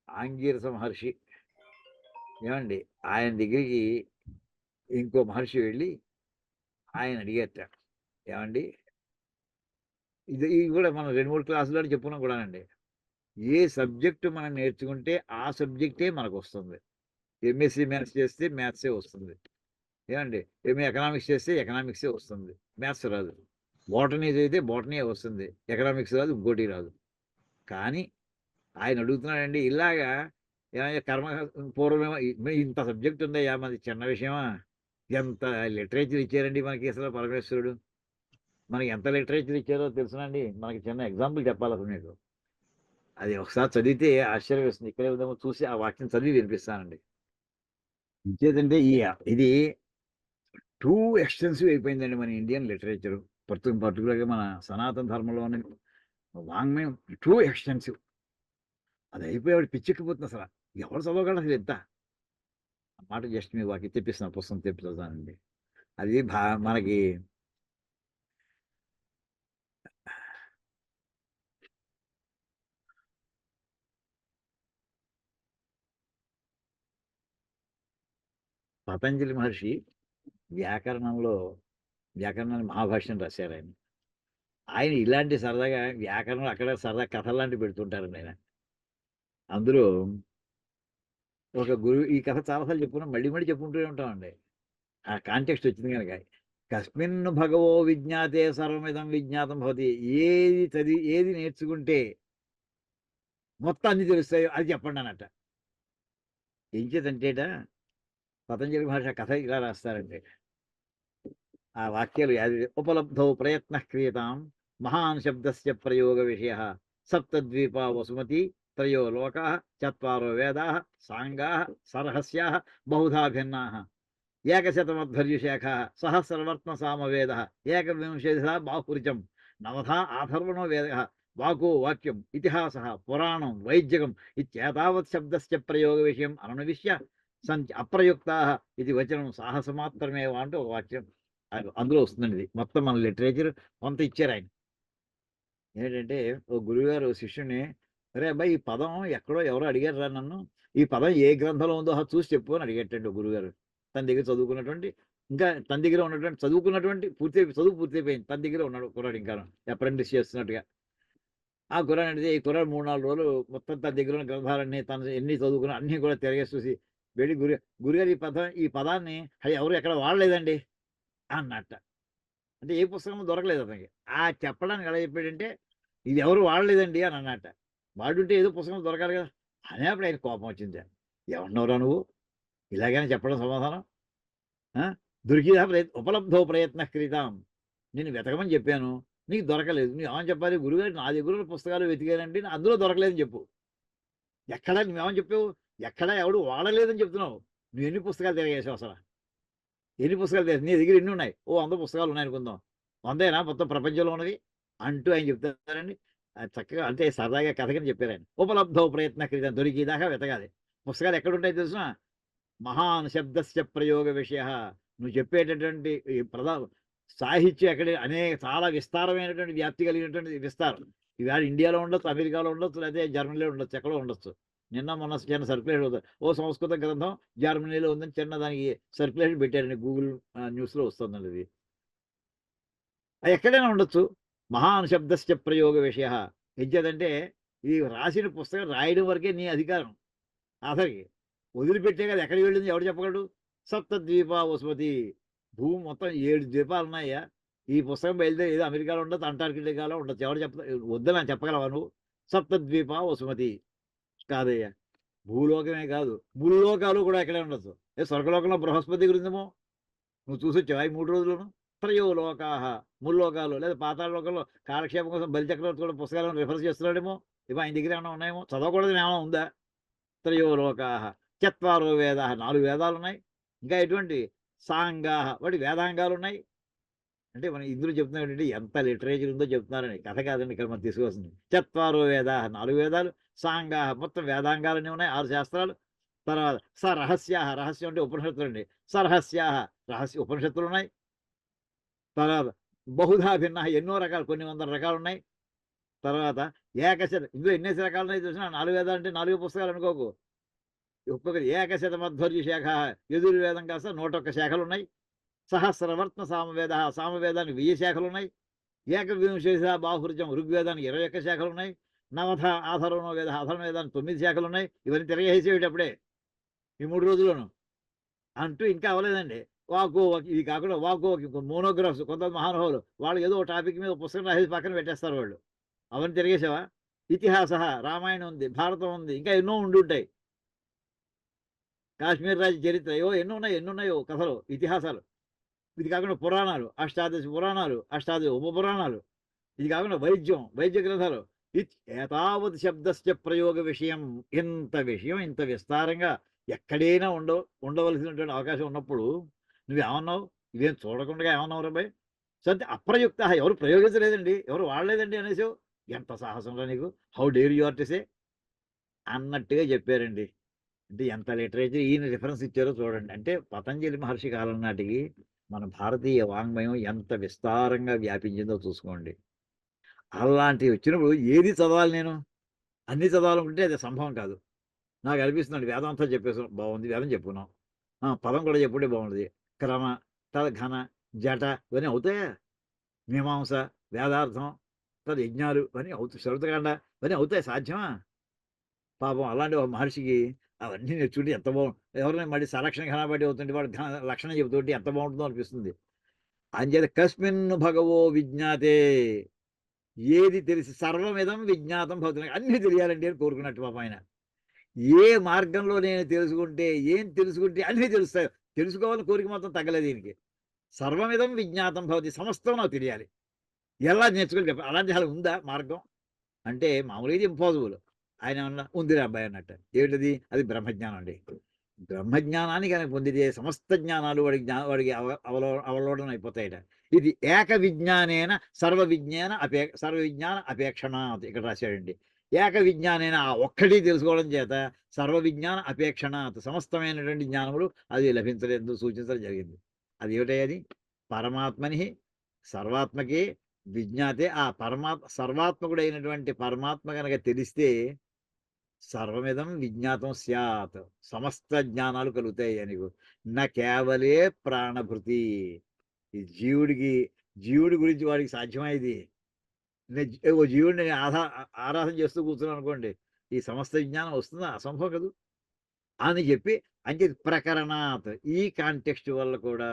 ఆంగీరస మహర్షి ఏమండి ఆయన దగ్గరికి ఇంకో మహర్షి వెళ్ళి ఆయన అడిగేట ఏమండి ఇది కూడా మనం 2, 3 క్లాసుల్లో చెప్పుకున్నాం కూడానండి. ఏ సబ్జెక్ట్ మనం నేర్చుకుంటే ఆ సబ్జెక్టే మనకు వస్తుంది. ఎంఎస్సీ మ్యాథ్స్ చేస్తే మ్యాథ్సే వస్తుంది. ఏమండి ఎంఏ ఎకనామిక్స్ చేస్తే ఎకనామిక్సే వస్తుంది. మ్యాథ్స్ రాదు. బోటనీ చదివితే బోటనీయే వస్తుంది. ఎకనామిక్స్ రాదు, ఇంకోటి రాదు. కానీ ఆయన అడుగుతున్నాడండి ఇలాగా ఏమయ్యా కర్మ పూర్వమేమో ఇంత సబ్జెక్ట్ ఉందయ్యా మనది చిన్న విషయమా? ఎంత లిటరేచర్ ఇచ్చారండి మనకి అసలు పరమేశ్వరుడు. మనకి ఎంత లిటరేచర్ ఇచ్చారో తెలుసునండి. మనకి చిన్న ఎగ్జాంపుల్ చెప్పాలి అసలు మీకు. అది ఒకసారి చదివితే ఆశ్చర్యం వేస్తుంది. ఇక్కడే ఉందేమో చూసి ఆ వాక్యం చదివి వినిపిస్తానండి. ఇంకేదంటే ఇది టూ ఎక్స్టెన్సివ్ అయిపోయిందండి మన ఇండియన్ లిటరేచర్. పర్టికులర్‌గా మన సనాతన ధర్మంలోని వాంగ్మయం టూ ఎక్స్టెన్సివ్. అది అయిపోయాడు పిచ్చెక్కిపోతుంది అసల. ఎవరు చదవగలరు అసలు ఇంత? ఆ మాట జస్ట్ మీకు వాకి తెప్పిస్తాను. పుస్తకం తెప్పి చదువుతానండి. అది మనకి పతంజలి మహర్షి వ్యాకరణాన్ని మహాభాష్యం రాశారాయన. ఆయన ఇలాంటి సరదాగా వ్యాకరణం అక్కడ సరదా కథల్లాంటివి పెడుతుంటారండి ఆయన. అందులో ఒక గురువు ఈ కథ చాలా సార్లు చెప్పుకున్నాం. మళ్ళీ మళ్ళీ చెప్పుకుంటూనే ఉంటామండి. ఆ కాంటెక్స్ట్ వచ్చింది గనక. కస్మిన్ భగవో విజ్ఞాతే సర్వమిదం విజ్ఞాతం భవతి. ఏది నేర్చుకుంటే మొత్తం అన్ని తెలుస్తాయో అది చెప్పండి అన్నట్ట. ఏం చేతంటేట పతంజలి మహర్షి కథ ఇలా రాస్తారంటే ఆ వాక్యాలు ఉపలబ్ధౌ ప్రయత్న క్రియతాం మహాన్ శబ్దస్య ప్రయోగ విషయ సప్తద్వీపా వసుమతి త్రయో లోకా చత్వారో వేదా సాంగా సరహస్యా బహుధా భిన్నా ఏకశతమధ్వర్యుశేఖ సహస్రవర్త్మ సామవేద ఏకవింశతిథా బాహురిచం నవథా ఆథర్వణో వేద వాకో వాక్యం ఇతిహాస పురాణం వైద్యకం ఇత్యేతావత్ శబ్దస్య ప్రయోగ విషయం అననువిశ్య సంచి అప్రయుక్తా ఇది వచనం సాహసమాత్రమేవా అంటూ ఒక వాక్యం అందులో వస్తుందండి. ఇది మొత్తం మన లిటరేచర్ కొంత ఇచ్చారు ఆయన. ఏంటంటే ఓ గురువుగారు శిష్యుని అరే అబ్బాయి ఈ పదం ఎక్కడో ఎవరో అడిగారు రా నన్ను, ఈ పదం ఏ గ్రంథంలో ఉందో చూసి చెప్పు అని అడిగేటండి ఓ గురువుగారు. తన దగ్గర చదువుకున్నటువంటి ఇంకా తన దగ్గర ఉన్నటువంటి చదువుకున్నటువంటి చదువు పూర్తయిపోయింది. తన దగ్గర ఉన్నాడు కుర్రాడు ఇంకా అప్రెంటిస్ చేస్తున్నట్టుగా. ఆ కుర్రాడు అంటే ఈ కుర్రాడు 3-4 రోజులు మొత్తం తన దగ్గర ఉన్న గ్రంథాలన్నీ తను ఎన్ని చదువుకున్నా అన్నీ కూడా తిరగేసి చూసి వెళ్ళి గురుగారు ఈ పదాన్ని ఎవరు ఎక్కడ వాడలేదండి అన్నట్ట. అంటే ఏ పుస్తకం దొరకలేదు అతనికి. ఆ చెప్పడానికి ఎలా చెప్పాడంటే ఇది ఎవరు వాడలేదండి అని అన్నట్ట. వాడుంటే ఏదో పుస్తకం దొరకాలి కదా! అనేప్పుడు ఆయన కోపం వచ్చింది. ఎవడినవురా నువ్వు? ఇలాగైనా చెప్పడం సమాధానం? దొరికిదా ఉపలబ్ధో ప్రయత్న క్రితాం. నిన్ను వెతకమని చెప్పాను. నీకు దొరకలేదు. నువ్వేమని చెప్పాలి? గురువుగారు నా దగ్గర ఉన్న పుస్తకాలు వెతికానండి అందులో దొరకలేదని చెప్పు. ఎక్కడ నువ్వేమని చెప్పావు? ఎక్కడ ఎవడు వాడలేదని చెప్తున్నావు. నువ్వు ఎన్ని పుస్తకాలు తిరగేసావు అసల? ఎన్ని పుస్తకాలు తెలుసు నీ దగ్గర ఎన్ని ఉన్నాయి? 100 పుస్తకాలు ఉన్నాయనుకుందాం. 100ఏనా మొత్తం ప్రపంచంలో ఉన్నవి? అంటూ ఆయన చెప్తారండి. చక్కగా అంటే సరదాగా కథ కింద చెప్పారాయన. ఉపలబ్ధో ప్రయత్న క్రితం దొరికేదాకా వెతకాలి. పుస్తకాలు ఎక్కడుంటాయో తెలుసునా? మహాన్ శబ్దస్య ప్రయోగ విషయ. నువ్వు చెప్పేటటువంటి ఈ సాహిత్యం చాలా విస్తారమైనటువంటి వ్యాప్తి కలిగినటువంటి విస్తారం. ఇవాళ ఇండియాలో ఉండొచ్చు, అమెరికాలో ఉండొచ్చు, లేకపోతే జర్మనీలో ఉండొచ్చు, ఎక్కడో ఉండొచ్చు. మొన్న చిన్న సర్క్యులేషన్ అవుతుంది. ఓ సంస్కృత గ్రంథం జర్మనీలో ఉందని చిన్న దానికి సర్క్యులేషన్ పెట్టారండి. గూగుల్ న్యూస్లో వస్తుందండి ఇది. అది ఎక్కడైనా ఉండొచ్చు. మహాన్ శబ్దస్య ప్రయోగ విషయ ఎంచేదంటే ఈ రాసిన పుస్తకం రాయడం వరకే నీ అధికారం. ఆఖరికి వదిలిపెట్టే కదా ఎక్కడికి వెళ్ళింది ఎవడు చెప్పగలడు? సప్తద్వీప వసుమతి భూమి మొత్తం 7 ద్వీపాలు ఉన్నాయ్యా. ఈ పుస్తకం బయలుదేరి ఏదో అమెరికాలో ఉండొచ్చు, అంటార్కిటికాలో ఉండొచ్చు. ఎవడు చెప్తా వద్దని చెప్పగలవా నువ్వు? సప్తద్వీప వసుమతి కాదయ్యా. భూలోకమే కాదు, ముల్లోకాలు కూడా ఎక్కడే ఉండొచ్చు. స్వర్గలోకంలో బృహస్పతి గురిందేమో నువ్వు చూసొచ్చావా ఈ 3 రోజుల్లోను? త్రయో లోకాహ ముల్లోకాలు లేదా పాతాళ లోకంలో కాలక్షేపం కోసం బలిచక్రవర్తి కూడా పుస్తకాలను రిఫర్ చేస్తున్నాడేమో. ఇవి ఆయన దగ్గర ఏమైనా ఉన్నాయేమో. చదవకూడదు ఏమైనా ఉందా? త్రయో లోకాహ చత్వారో వేదాహ 4 వేదాలు ఉన్నాయి. ఇంకా ఎటువంటి సాంగాహ వాటి వేదాంగాలు ఉన్నాయి. అంటే మనం ఇందులో చెప్తున్నాం ఏంటంటే ఎంత లిటరేచర్ ఉందో చెప్తున్నారని. కథ కాదండి ఇక్కడ మనం తీసుకొస్తుంది. చత్వారో వేదాహ 4 వేదాలు, సాంగాహ మొత్తం వేదాంగాలన్నీ ఉన్నాయి, 6 శాస్త్రాలు. తర్వాత రహస్యాహ రహస్యం అంటే ఉపనిషత్తులు అండి. రహస్యాహ రహస్య ఉపనిషత్తులు ఉన్నాయి. తర్వాత బహుధా భిన్న ఎన్నో రకాలు, కొన్ని వందల రకాలు ఉన్నాయి. తర్వాత ఏకశత ఇందులో ఎన్నేసి రకాలు ఉన్నాయి చూసినా 4 వేదాలు అంటే 4 పుస్తకాలు అనుకోకు. ఒక్కొక్కటి ఏకశతమధ్వర్య శాఖ యజుర్వేదం కాస్త 101 శాఖలు ఉన్నాయి. సహస్రవర్త్న సామవేద సామవేదానికి 1000 శాఖలు ఉన్నాయి. ఏకవింశేష బాహుర్జం ఋగ్వేదానికి 21 శాఖలు ఉన్నాయి. నవథ ఆధర్వణో వేద అధర్వ వేదానికి 9 శాఖలు ఉన్నాయి. ఇవన్నీ తిరగేసేటప్పుడే ఈ 3 రోజుల్లోనూ అంటూ ఇంకా అవ్వలేదండి. వాకో ఇది కాకుండా వాకో మోనోగ్రాఫ్స్ కొంతమంది మహానుభావులు వాళ్ళు ఏదో ఒక టాపిక్ మీద పుస్తకం రాసేసి పక్కన పెట్టేస్తారు వాళ్ళు. అవన్నీ తిరిగేసావా? ఇతిహాస రామాయణం ఉంది, భారతం ఉంది, ఇంకా ఎన్నో ఉండుంటాయి. కాశ్మీర్ రాజ్య చరిత్ర ఎన్నున్నాయో కథలు, ఇతిహాసాలు. ఇది కాకుండా పురాణాలు, అష్టాదశ పురాణాలు, అష్టాదశ ఉపపురాణాలు. ఇది కాకుండా వైద్య గ్రంథాలు. ఏతావత్ శబ్దస్య ప్రయోగ విషయం. ఇంత విషయం ఇంత విస్తారంగా ఎక్కడైనా ఉండవలసినటువంటి అవకాశం ఉన్నప్పుడు నువ్వేమన్నావు? ఇవేం చూడకుండా ఏమన్నావు రాబాయ్? సత్య అప్రయుక్త ఎవరు ప్రయోగించలేదండి, ఎవరు వాడలేదండి అనేసావు. ఎంత సాహసంలో నీకు! How dare you are to say అన్నట్టుగా చెప్పారండి. అంటే ఎంత లిటరేచర్ ఈయన రిఫరెన్స్ ఇచ్చారో చూడండి. అంటే పతంజలి మహర్షి కాలం నాటికి మన భారతీయ వాంగ్మయం ఎంత విస్తారంగా వ్యాపించిందో చూసుకోండి. అలాంటివి వచ్చినప్పుడు ఏది చదవాలి నేను? అన్నీ చదవాలనుకుంటే అది సంభవం కాదు. నాకు అనిపిస్తుందండి వేదాంతం చెప్పేసాం బాగుంది, వేదం చెప్పుకున్నాం. పదం కూడా చెప్పుంటే బాగుండేది. క్రమ, ఘన, జట ఇవన్నీ అవుతాయా? మీమాంస, వేదార్థం, యజ్ఞాలు ఇవన్నీ అవుతాయి. శరతకాండ ఇవన్నీ అవుతాయి, సాధ్యమా? పాపం అలాంటి ఒక మహర్షికి అవన్నీ నేర్చుకుంటే ఎంత ఎవరైనా మళ్ళీ సలక్షణ ఘనపాటి అవుతుంటే వాడు లక్షణం చెబుతుంటే ఎంత బాగుంటుందో అనిపిస్తుంది. అంచేత కస్మిన్ భగవో విజ్ఞాతే ఏది తెలిసి సర్వమిదం విజ్ఞాతం భవతి అన్నీ తెలియాలండి అని కోరుకున్నట్టు పాపం ఆయన. ఏ మార్గంలో నేను తెలుసుకుంటే ఏం తెలుసుకుంటే అన్నీ తెలుస్తాయి. తెలుసుకోవాలని కోరిక మాత్రం తగ్గలేదు దీనికి. సర్వమిదం విజ్ఞాతం భవతి సమస్తం నాకు తెలియాలి. ఎలా నేర్చుకోవాలి చెప్పండి. అలాంటి అలా ఉందా మార్గం? అంటే మామూలుగా ఇది ఇంపాసిబుల్. ఆయన ఏమన్నా ఉందిరా అబ్బాయి అన్నట్టు. ఏమిటది? అది బ్రహ్మజ్ఞానం అండి. బ్రహ్మజ్ఞానానికి ఆయన పొందితే సమస్త జ్ఞానాలు వాడికి అవలోడనం అయిపోతాయట. ఇది ఏక విజ్ఞానేన సర్వ విజ్ఞాన అపేక్షణాత్ ఇక్కడ రాశాడండి. ఏక విజ్ఞానేన ఆ ఒక్కటి తెలుసుకోవడం చేత సర్వ విజ్ఞాన అపేక్షణాత్ సమస్తమైనటువంటి జ్ఞానములు అది లభించలేదు సూచించడం జరిగింది. అది ఏమిటది? పరమాత్మని సర్వాత్మకి విజ్ఞాతే ఆ సర్వాత్మకుడైనటువంటి పరమాత్మ కనుక తెలిస్తే సర్వమిదం విజ్ఞాతం స్యాత్ సమస్త జ్ఞానాలు కలుగుతాయి నీకు. నా కేవలే ప్రాణభృతి ఈ జీవుడి గురించి వాడికి సాధ్యమైంది. ఓ జీవుడిని నేను ఆరాధన చేస్తూ కూర్చున్నాను అనుకోండి, ఈ సమస్త విజ్ఞానం వస్తుందా? అసంభవం కదూ అని చెప్పి అంటే ప్రకరణాత్ ఈ కాంటెక్స్ట్ వల్ల కూడా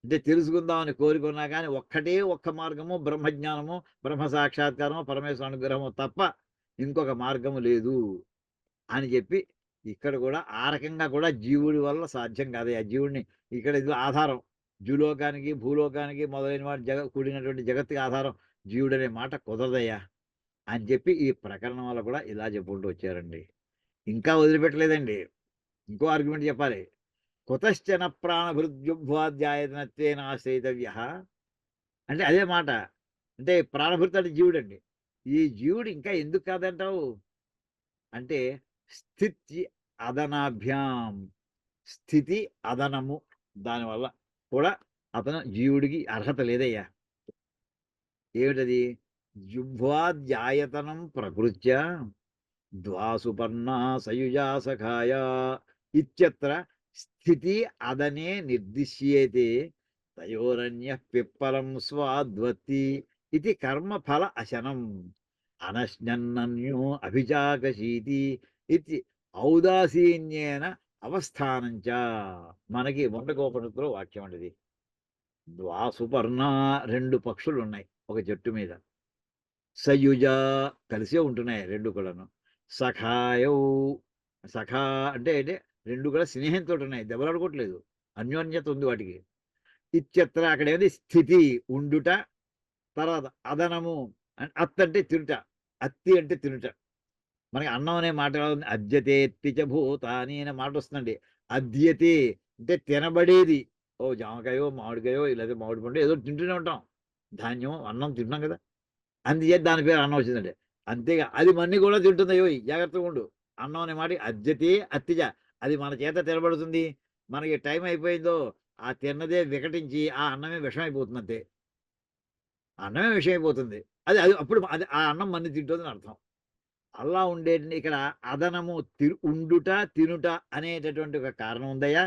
అంటే తెలుసుకుందామని కోరుకున్నా కానీ ఒక్క మార్గము బ్రహ్మజ్ఞానము, బ్రహ్మ సాక్షాత్కారము, పరమేశ్వర అనుగ్రహము తప్ప ఇంకొక మార్గము లేదు అని చెప్పి ఇక్కడ కూడా ఆ రకంగా కూడా జీవుడి వల్ల సాధ్యం కాదయ్యా. జీవుడిని ఇక్కడ ఇది ఆధారం జూలోకానికి, భూలోకానికి మొదలైన వాటి కూడినటువంటి జగత్తుకి ఆధారం జీవుడనే మాట కుదరదయ్యా అని చెప్పి ఈ ప్రకరణం వల్ల కూడా ఇలా చెప్పుకుంటూ వచ్చారండి. ఇంకా వదిలిపెట్టలేదండి. ఇంకో ఆర్గ్యుమెంట్ చెప్పాలి. కుతశ్చన ప్రాణభృద్యుభ్వాధ్యాయతనత్వేన ఆశ్రయితవ్య అంటే అదే మాట. అంటే ప్రాణభృత్ అంటే జీవుడండి. ఈ జీవుడు ఇంకా ఎందుకు కాదంటావు అంటే స్థితి అదనాభ్యాం స్థితి అదనము దానివల్ల కూడా అతను జీవుడికి అర్హత లేదయ్యా. ఏమిటది? జుభ్వాధ్యాయతనం ప్రకృత్య ద్వాసుపర్ణా సయుజా సఖాయ ఇత్యత్ర స్థితి అదనే నిర్దిశ్యేతే తయోరన్య పిప్పలం స్వాద్వత్తి ఇది కర్మఫల అశనం అనశ్నన్నన్యో అభిజాగశీతి ఇది ఔదాసీన్యేన అవస్థానంచ. మనకి ముండకోపనిషత్తులో వాక్యం అండి. ద్వాసుపర్ణ 2 పక్షులు ఉన్నాయి ఒక చెట్టు మీద. సయుజ కలిసే ఉంటున్నాయి 2 కూడాను. సఖాయౌ సఖా అంటే 2 కూడా స్నేహంతో ఉన్నాయి, దెబ్బలాడుకోవట్లేదు, అన్యోన్యత ఉంది వాటికి. ఇత్యత్ర అక్కడ ఏది స్థితి ఉండుట, తర్వాత అదనము అత్ అంటే తినుట, అత్తి అంటే తినుట. మనకి అన్నం అనే మాట ఉంది, అద్యతేత్తిచ భూతాని అనే మాట వస్తుందండి. అద్యతే అంటే తినబడేది. ఓ జామకాయో మామిడికాయో లేదా మామిడి పండు ఏదో తింటూనే ఉంటాం, ధాన్యం అన్నం తింటున్నాం కదా, అందుచేత దాని పేరు అన్నం వచ్చిందండి. అంతేగా అది మన్ని కూడా తింటుందయ్యో, జాగ్రత్తగా ఉండు. అన్నం అనే మాట అద్యతే అత్తిజ, అది మన చేత తినబడుతుంది. మనకి టైం అయిపోయిందో ఆ తిన్నదే వికటించి ఆ అన్నమే విషమైపోతుంది. అంతే, అన్నమే విషమైపోతుంది. అది అది అప్పుడు అది ఆ అన్నం మన్ని తింటుందని అర్థం. అలా ఉండేటి ఇక్కడ అదనము ఉండుట తినుట అనేటటువంటి ఒక కారణం ఉందయ్యా.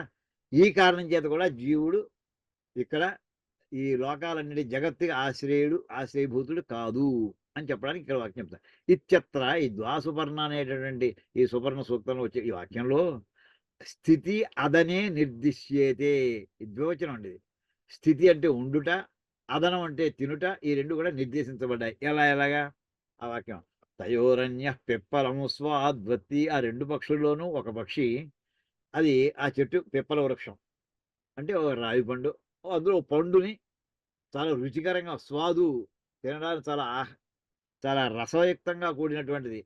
ఈ కారణం చేత కూడా జీవుడు ఇక్కడ ఈ లోకాలన్నిటి జగత్తుకి ఆశ్రయభూతుడు కాదు అని చెప్పడానికి ఇక్కడ వాక్యం చెప్తారు. ఇత్యత్ర ఈ ద్వాసుపర్ణ అనేటటువంటి ఈ సుపర్ణ సూక్తంలో వచ్చే ఈ వాక్యంలో స్థితి అదనే నిర్దిశ్యేతే, ద్వివచనం అండి ఇది. స్థితి అంటే ఉండుట, అదనం అంటే తినుట, ఈ 2 కూడా నిర్దేశించబడ్డాయి. ఎలాగా ఆ వాక్యం, తయోరన్య పిప్పలము స్వాద్వత్తి. ఆ 2 పక్షుల్లోనూ ఒక పక్షి, అది ఆ చెట్టు పిప్పల వృక్షం అంటే ఒక రావి పండు, అందులో పండుని చాలా రుచికరంగా స్వాదు, తినడానికి చాలా రసయుక్తంగా కూడినటువంటిది.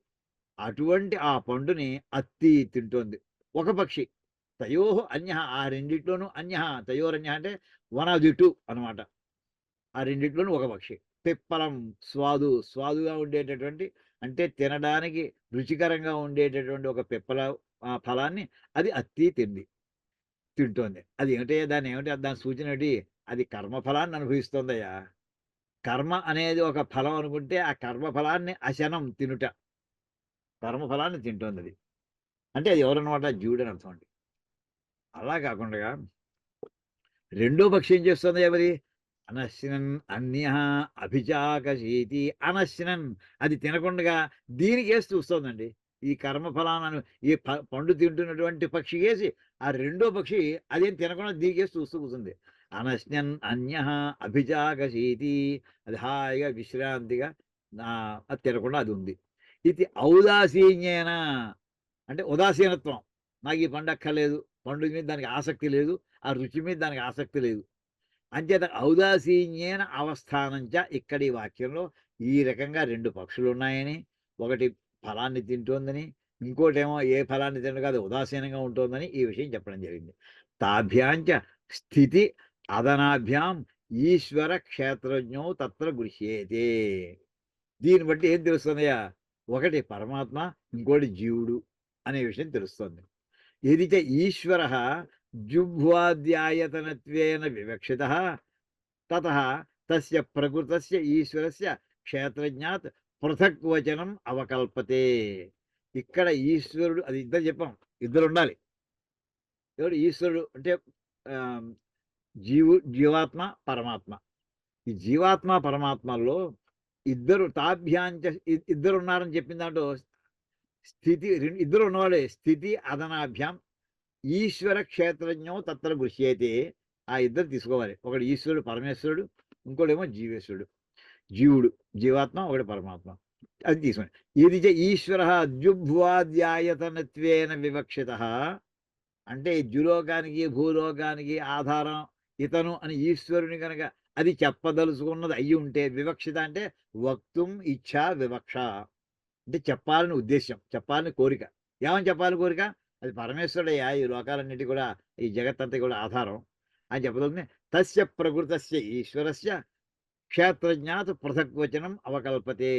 అటువంటి ఆ పండుని అత్తి తింటోంది ఒక పక్షి. తయో అన్య, ఆ రెండిట్లోనూ అన్య, తయోరన్య అంటే 1 of the 2 అనమాట. ఆ రెండిట్లోనూ ఒక పక్షి. పిప్పలం స్వాదుగా ఉండేటటువంటి, అంటే తినడానికి రుచికరంగా ఉండేటటువంటి ఒక పిప్పల ఫలాన్ని అది అత్తి తింటోంది. అది ఏమిటి, దాని సూచన ఏంటి, అది కర్మఫలాన్ని అనుభవిస్తోందయ్యా. కర్మ అనేది ఒక ఫలం అనుకుంటే ఆ కర్మఫలాన్ని అశనం తినుట, కర్మఫలాన్ని తింటోంది అది. అంటే అది ఎవరన్నమాట, జీవుడు అని అర్థం అండి. అలా కాకుండా రెండో పక్షి ఏం చేస్తుంది ఎవరి, అనశ్నన్ అన్య అభిచాకశీతి. అనశ్నన్ అది తినకుండా దీనికేసి చూస్తోందండి. ఈ కర్మఫలాన్ని ఈ పండు తింటున్నటువంటి పక్షి వేసి ఆ రెండో పక్షి అదేం తినకుండా దీనికేసి చూస్తూ కూర్చుంది. అనశ్నన్ అన్య అభిచాకశీతి, అది హాయిగా విశ్రాంతిగా అది తినకుండా అది ఉంది. ఇది ఔదాసీన్యేన అంటే ఉదాసీనత్వం, నాకు ఈ పండు అక్కర్లేదు, పండు మీద దానికి ఆసక్తి లేదు, ఆ రుచి మీద దానికి ఆసక్తి లేదు. అంచేత ఔదాసీన్యేన అవస్థానంచ, ఇక్కడ ఈ వాక్యంలో ఈ రకంగా 2 పక్షులు ఉన్నాయని, ఒకటి ఫలాన్ని తింటోందని, ఇంకోటేమో ఏ ఫలాన్ని తినదు కాదు ఉదాసీనంగా ఉంటోందని ఈ విషయం చెప్పడం జరిగింది. తాభ్యాంచ స్థితి అదనాభ్యాం ఈశ్వర క్షేత్రజ్ఞో తత్ర గృహ్యేతే. దీన్ని బట్టి ఏం తెలుస్తుందయ్యా, ఒకటి పరమాత్మ, ఇంకోటి జీవుడు అనే విషయం తెలుస్తుంది. ఏదైతే ఈశ్వర జుభ్వాద్యాయతనత్వేన వివక్షిత తతః తస్య ప్రకృతస్య ఈశ్వరస్య క్షేత్రజ్ఞాత్ పృథక్ వచనం అవకల్పతే. ఇక్కడ ఈశ్వరుడు, అది ఇద్దరు చెప్పాం, ఇద్దరు ఉండాలి. ఎవడు ఈశ్వరుడు అంటే జీవాత్మ పరమాత్మ. ఈ జీవాత్మ పరమాత్మల్లో ఇద్దరు తాభ్యాంచ, ఇద్దరు ఉన్నారని చెప్పిన దాంట్లో స్థితి ఇద్దరు ఉన్నవాడే. స్థితి అదనాభ్యాం ఈశ్వర క్షేత్రజ్ఞం తత్ర గృహ్యేతే. ఆ ఇద్దరు తీసుకోవాలి, ఒకటి ఈశ్వరుడు పరమేశ్వరుడు, ఇంకోటేమో జీవుడు జీవాత్మ, ఒకటి పరమాత్మ. అది తీసుకోండి. ఇది ఈశ్వర ద్యుభ్వాద్యాయతనత్వేన వివక్షిత అంటే ద్యులోకానికి భూలోకానికి ఆధారం ఇతను అని ఈశ్వరుని కనుక అది చెప్పదలుచుకున్నది అయ్యి ఉంటే, వివక్షిత అంటే వక్తుం ఇచ్ఛా వివక్ష అంటే చెప్పాలని ఉద్దేశం, చెప్పాలని కోరిక. ఏమని చెప్పాలని కోరిక, అది పరమేశ్వరుడయ్యా ఈ లోకాలన్నిటి కూడా, ఈ జగత్తంతా కూడా ఆధారం అని చెప్పగలుగుతుంది. తస్య ప్రకృతస్య ఈశ్వరస్య క్షేత్రజ్ఞాత్ పృథక్ వచనం అవకల్పతే.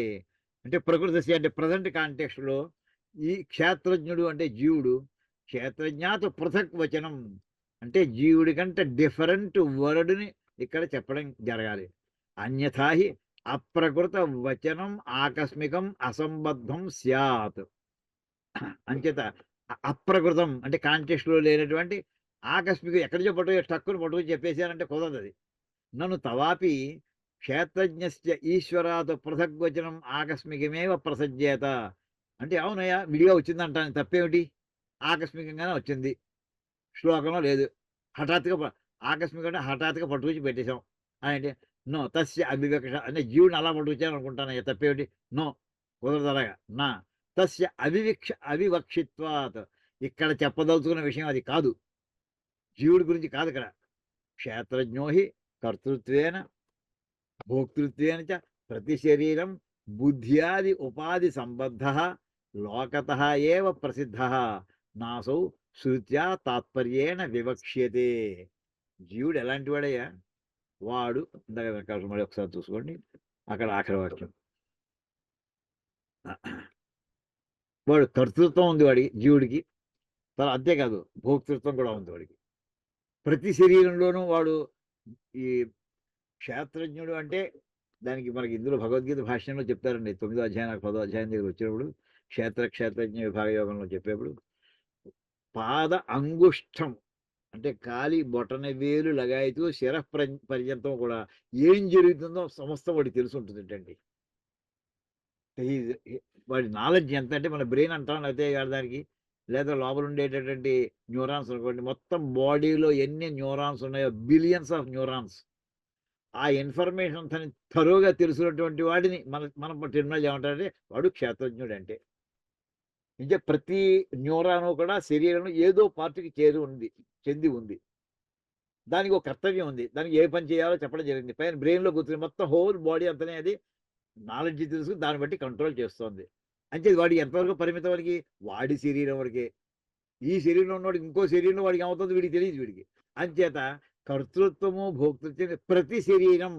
అంటే ప్రకృతస్య అంటే ప్రజెంట్ కాంటెక్స్ట్లో ఈ క్షేత్రజ్ఞుడు అంటే జీవుడు, క్షేత్రజ్ఞాత్ పృథక్ వచనం అంటే జీవుడి కంటే డిఫరెంట్ వర్డ్ని ఇక్కడ చెప్పడం జరగాలి. అన్యథాహి అప్రకృత వచనం ఆకస్మికం అసంబద్ధం స్యాత్. అంచేత అప్రకృతం అంటే కాంటెక్స్ట్లో లేనటువంటి ఆకస్మిక ఎక్కడ చెప్పటో టక్కుని పట్టుకుని చెప్పేసారంటే కుదరదు. అది నన్ను తవాపి క్షేత్రజ్ఞస్య ఈశ్వరాత్ పృథగ్వచనం ఆకస్మికమేవ ప్రసజ్యేత. అంటే అవునయ్యా విడిగా వచ్చిందంటాను, తప్పేమిటి? ఆకస్మికంగానే వచ్చింది, శ్లోకంలో లేదు. హఠాత్తుగా ఆకస్మికంగా అంటే హఠాత్తుగా పట్టుకొచ్చి పెట్టేశాం అని అంటే నో తస్య అవివక్ష అంటే జీవుని అలా పట్టుకొచ్చాను అనుకుంటానయ్యా, తప్పేమిటి? నో, కుదరదు అలాగా. నా తస్య అవివక్షిత్వాత్, ఇక్కడ చెప్పదలుచుకున్న విషయం అది కాదు, జీవుడి గురించి కాదు ఇక్కడ. క్షేత్రజ్ఞో హి కర్తృత్వేన భోక్తృత్వేన చ ప్రతి శరీరం బుద్ధ్యాది ఉపాధి సంబద్ధ లోకతః ఏవ ప్రసిద్ధః నాసౌ శృత్యా తాత్పర్యేణ వివక్ష్యతే. జీవుడు ఎలాంటి వాడయ్యా? వాడు ఇందాక వెనకాల మళ్ళీ ఒకసారి చూసుకోండి, అక్కడ ఆఖరి వాక్యం. వాడు కర్తృత్వం ఉంది వాడికి, జీవుడికి. అంతేకాదు భోక్తృత్వం కూడా ఉంది వాడికి. ప్రతి శరీరంలోనూ వాడు ఈ క్షేత్రజ్ఞుడు అంటే దానికి మనకి ఇందులో భగవద్గీత భాష్యంలో చెప్తారండి. 9వ అధ్యాయం 10వ అధ్యాయం దగ్గర వచ్చినప్పుడు క్షేత్రజ్ఞ విభాగ యోగంలో చెప్పేప్పుడు పాద అంగుష్టం అంటే కాలి బొటన వేలు లగాయితూ శిర పర్యంతం కూడా ఏం జరుగుతుందో సమస్తం వాడికి తెలిసి ఉంటుందంటండి. వాడి నాలెడ్జ్ ఎంత అంటే మన బ్రెయిన్ అంటాం, లేకపోతే దానికి లేదా లోపల ఉండేటటువంటి న్యూరాన్స్ అనుకోండి, మొత్తం బాడీలో ఎన్ని న్యూరాన్స్ ఉన్నాయో బిలియన్స్ ఆఫ్ న్యూరాన్స్, ఆ ఇన్ఫర్మేషన్ తను తరువుగా తెలుసున్నటువంటి వాడిని మనం టెర్మినాలజీ ఏమంటారంటే వాడు క్షేత్రజ్ఞుడు అంటే. ఇంకా ప్రతి న్యూరాను కూడా శరీరంలో ఏదో పార్టీకి చెంది ఉంది, దానికి ఒక కర్తవ్యం ఉంది, దానికి ఏ పని చేయాలో చెప్పడం జరిగింది. పైన బ్రెయిన్లో కూర్చుని మొత్తం హోల్ బాడీ అంతనే అది నాలెడ్జ్ తెలుసు, దాన్ని బట్టి కంట్రోల్ చేస్తుంది. అంటే వాడికి ఎంతవరకు పరిమితం, వాడికి వాడి శరీరం వరకే. ఈ శరీరంలో ఉన్నవాడికి ఇంకో శరీరంలో వాడికి ఏమవుతుందో వీడికి తెలియదు. వీడికి అంచేత కర్తృత్వము భోక్తృత్వం ప్రతి శరీరం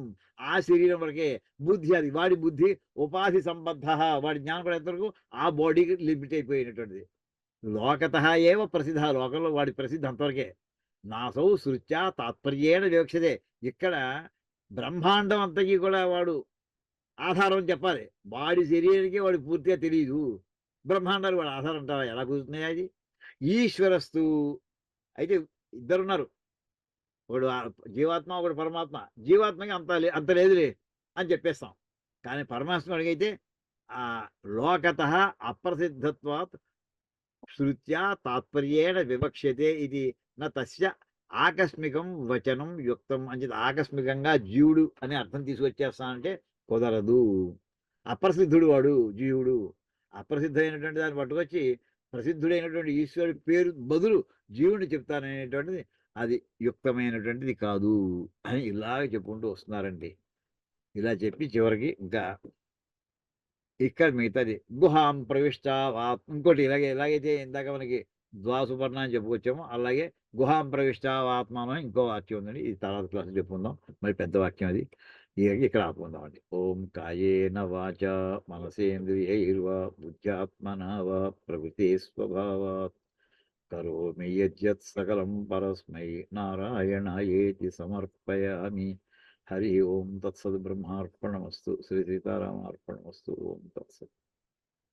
ఆ శరీరం వరకే. బుద్ధి అది వాడి బుద్ధి ఉపాధి సంబద్ధ, వాడి జ్ఞానం కూడా ఎంతవరకు ఆ బాడీకి లిమిట్ అయిపోయినటువంటిది. లోకతః ఏవ ప్రసిద్ధ, లోకంలో వాడి ప్రసిద్ధి అంతవరకే. నాసౌ శృత్యా తాత్పర్యేణ వివక్షతే. ఇక్కడ బ్రహ్మాండం అంతకీ కూడా వాడు ఆధారం చెప్పాలి. వాడి శరీరానికి వాడు పూర్తిగా తెలియదు, బ్రహ్మాండాలు వాడు ఆధారం అంటారా? ఎలా కుదురుతున్నాయి అది? ఈశ్వరస్తు అయితే ఇద్దరున్నారు, ఒకడు జీవాత్మ, ఒకడు పరమాత్మ. జీవాత్మకి అంత లేదులే అని చెప్పేస్తాం. కానీ పరమాత్మ అడిగైతే ఆ లోకతః అప్రసిద్ధత్వాత్ శృత్యా తాత్పర్యేణ వివక్ష్యతే ఇది నా తస్య ఆకస్మికం వచనం యుక్తం అని. ఆకస్మికంగా జీవుడు అనే అర్థం తీసుకొచ్చేస్తానంటే కుదరదు. అప్రసిద్ధుడు వాడు జీవుడు. అప్రసిద్ధమైనటువంటి దాన్ని పట్టుకొచ్చి ప్రసిద్ధుడైనటువంటి ఈశ్వరుడి పేరు బదులు జీవుడిని చెప్తాననేటువంటిది అది యుక్తమైనటువంటిది కాదు అని ఇలాగ చెప్పుకుంటూ వస్తున్నారండి. ఇలా చెప్పి చివరికి ఇంకా ఇక్కడ మిగతాది గుహాం ప్రవిష్ట ఇంకోటి ఎలాగైతే ఇందాక మనకి ద్వాసుపర్ణ అని చెప్పుకొచ్చామో అలాగే గుహాం ప్రవిష్ట ఆత్మానం ఇంకో వాక్యం ఉందండి. ఇది తర్వాత క్లాస్ చెప్పుకుందాం, మరి పెద్ద వాక్యం అది. ఇక్కడ ఆపుకుందాం అండి. ఓం కాయేన వాచ మనసేంద్రియైర్వా బుద్ధ్యాత్మనా వా ప్రకృతి స్వభావాత్ కరోమి యద్యత్ సకలం పరస్మై నారాయణాయేతి సమర్పయామి. హరి ఓం తత్సద్. బ్రహ్మార్పణమస్తు. శ్రీ సీతారామార్పణమస్తు. ఓం తత్సత్.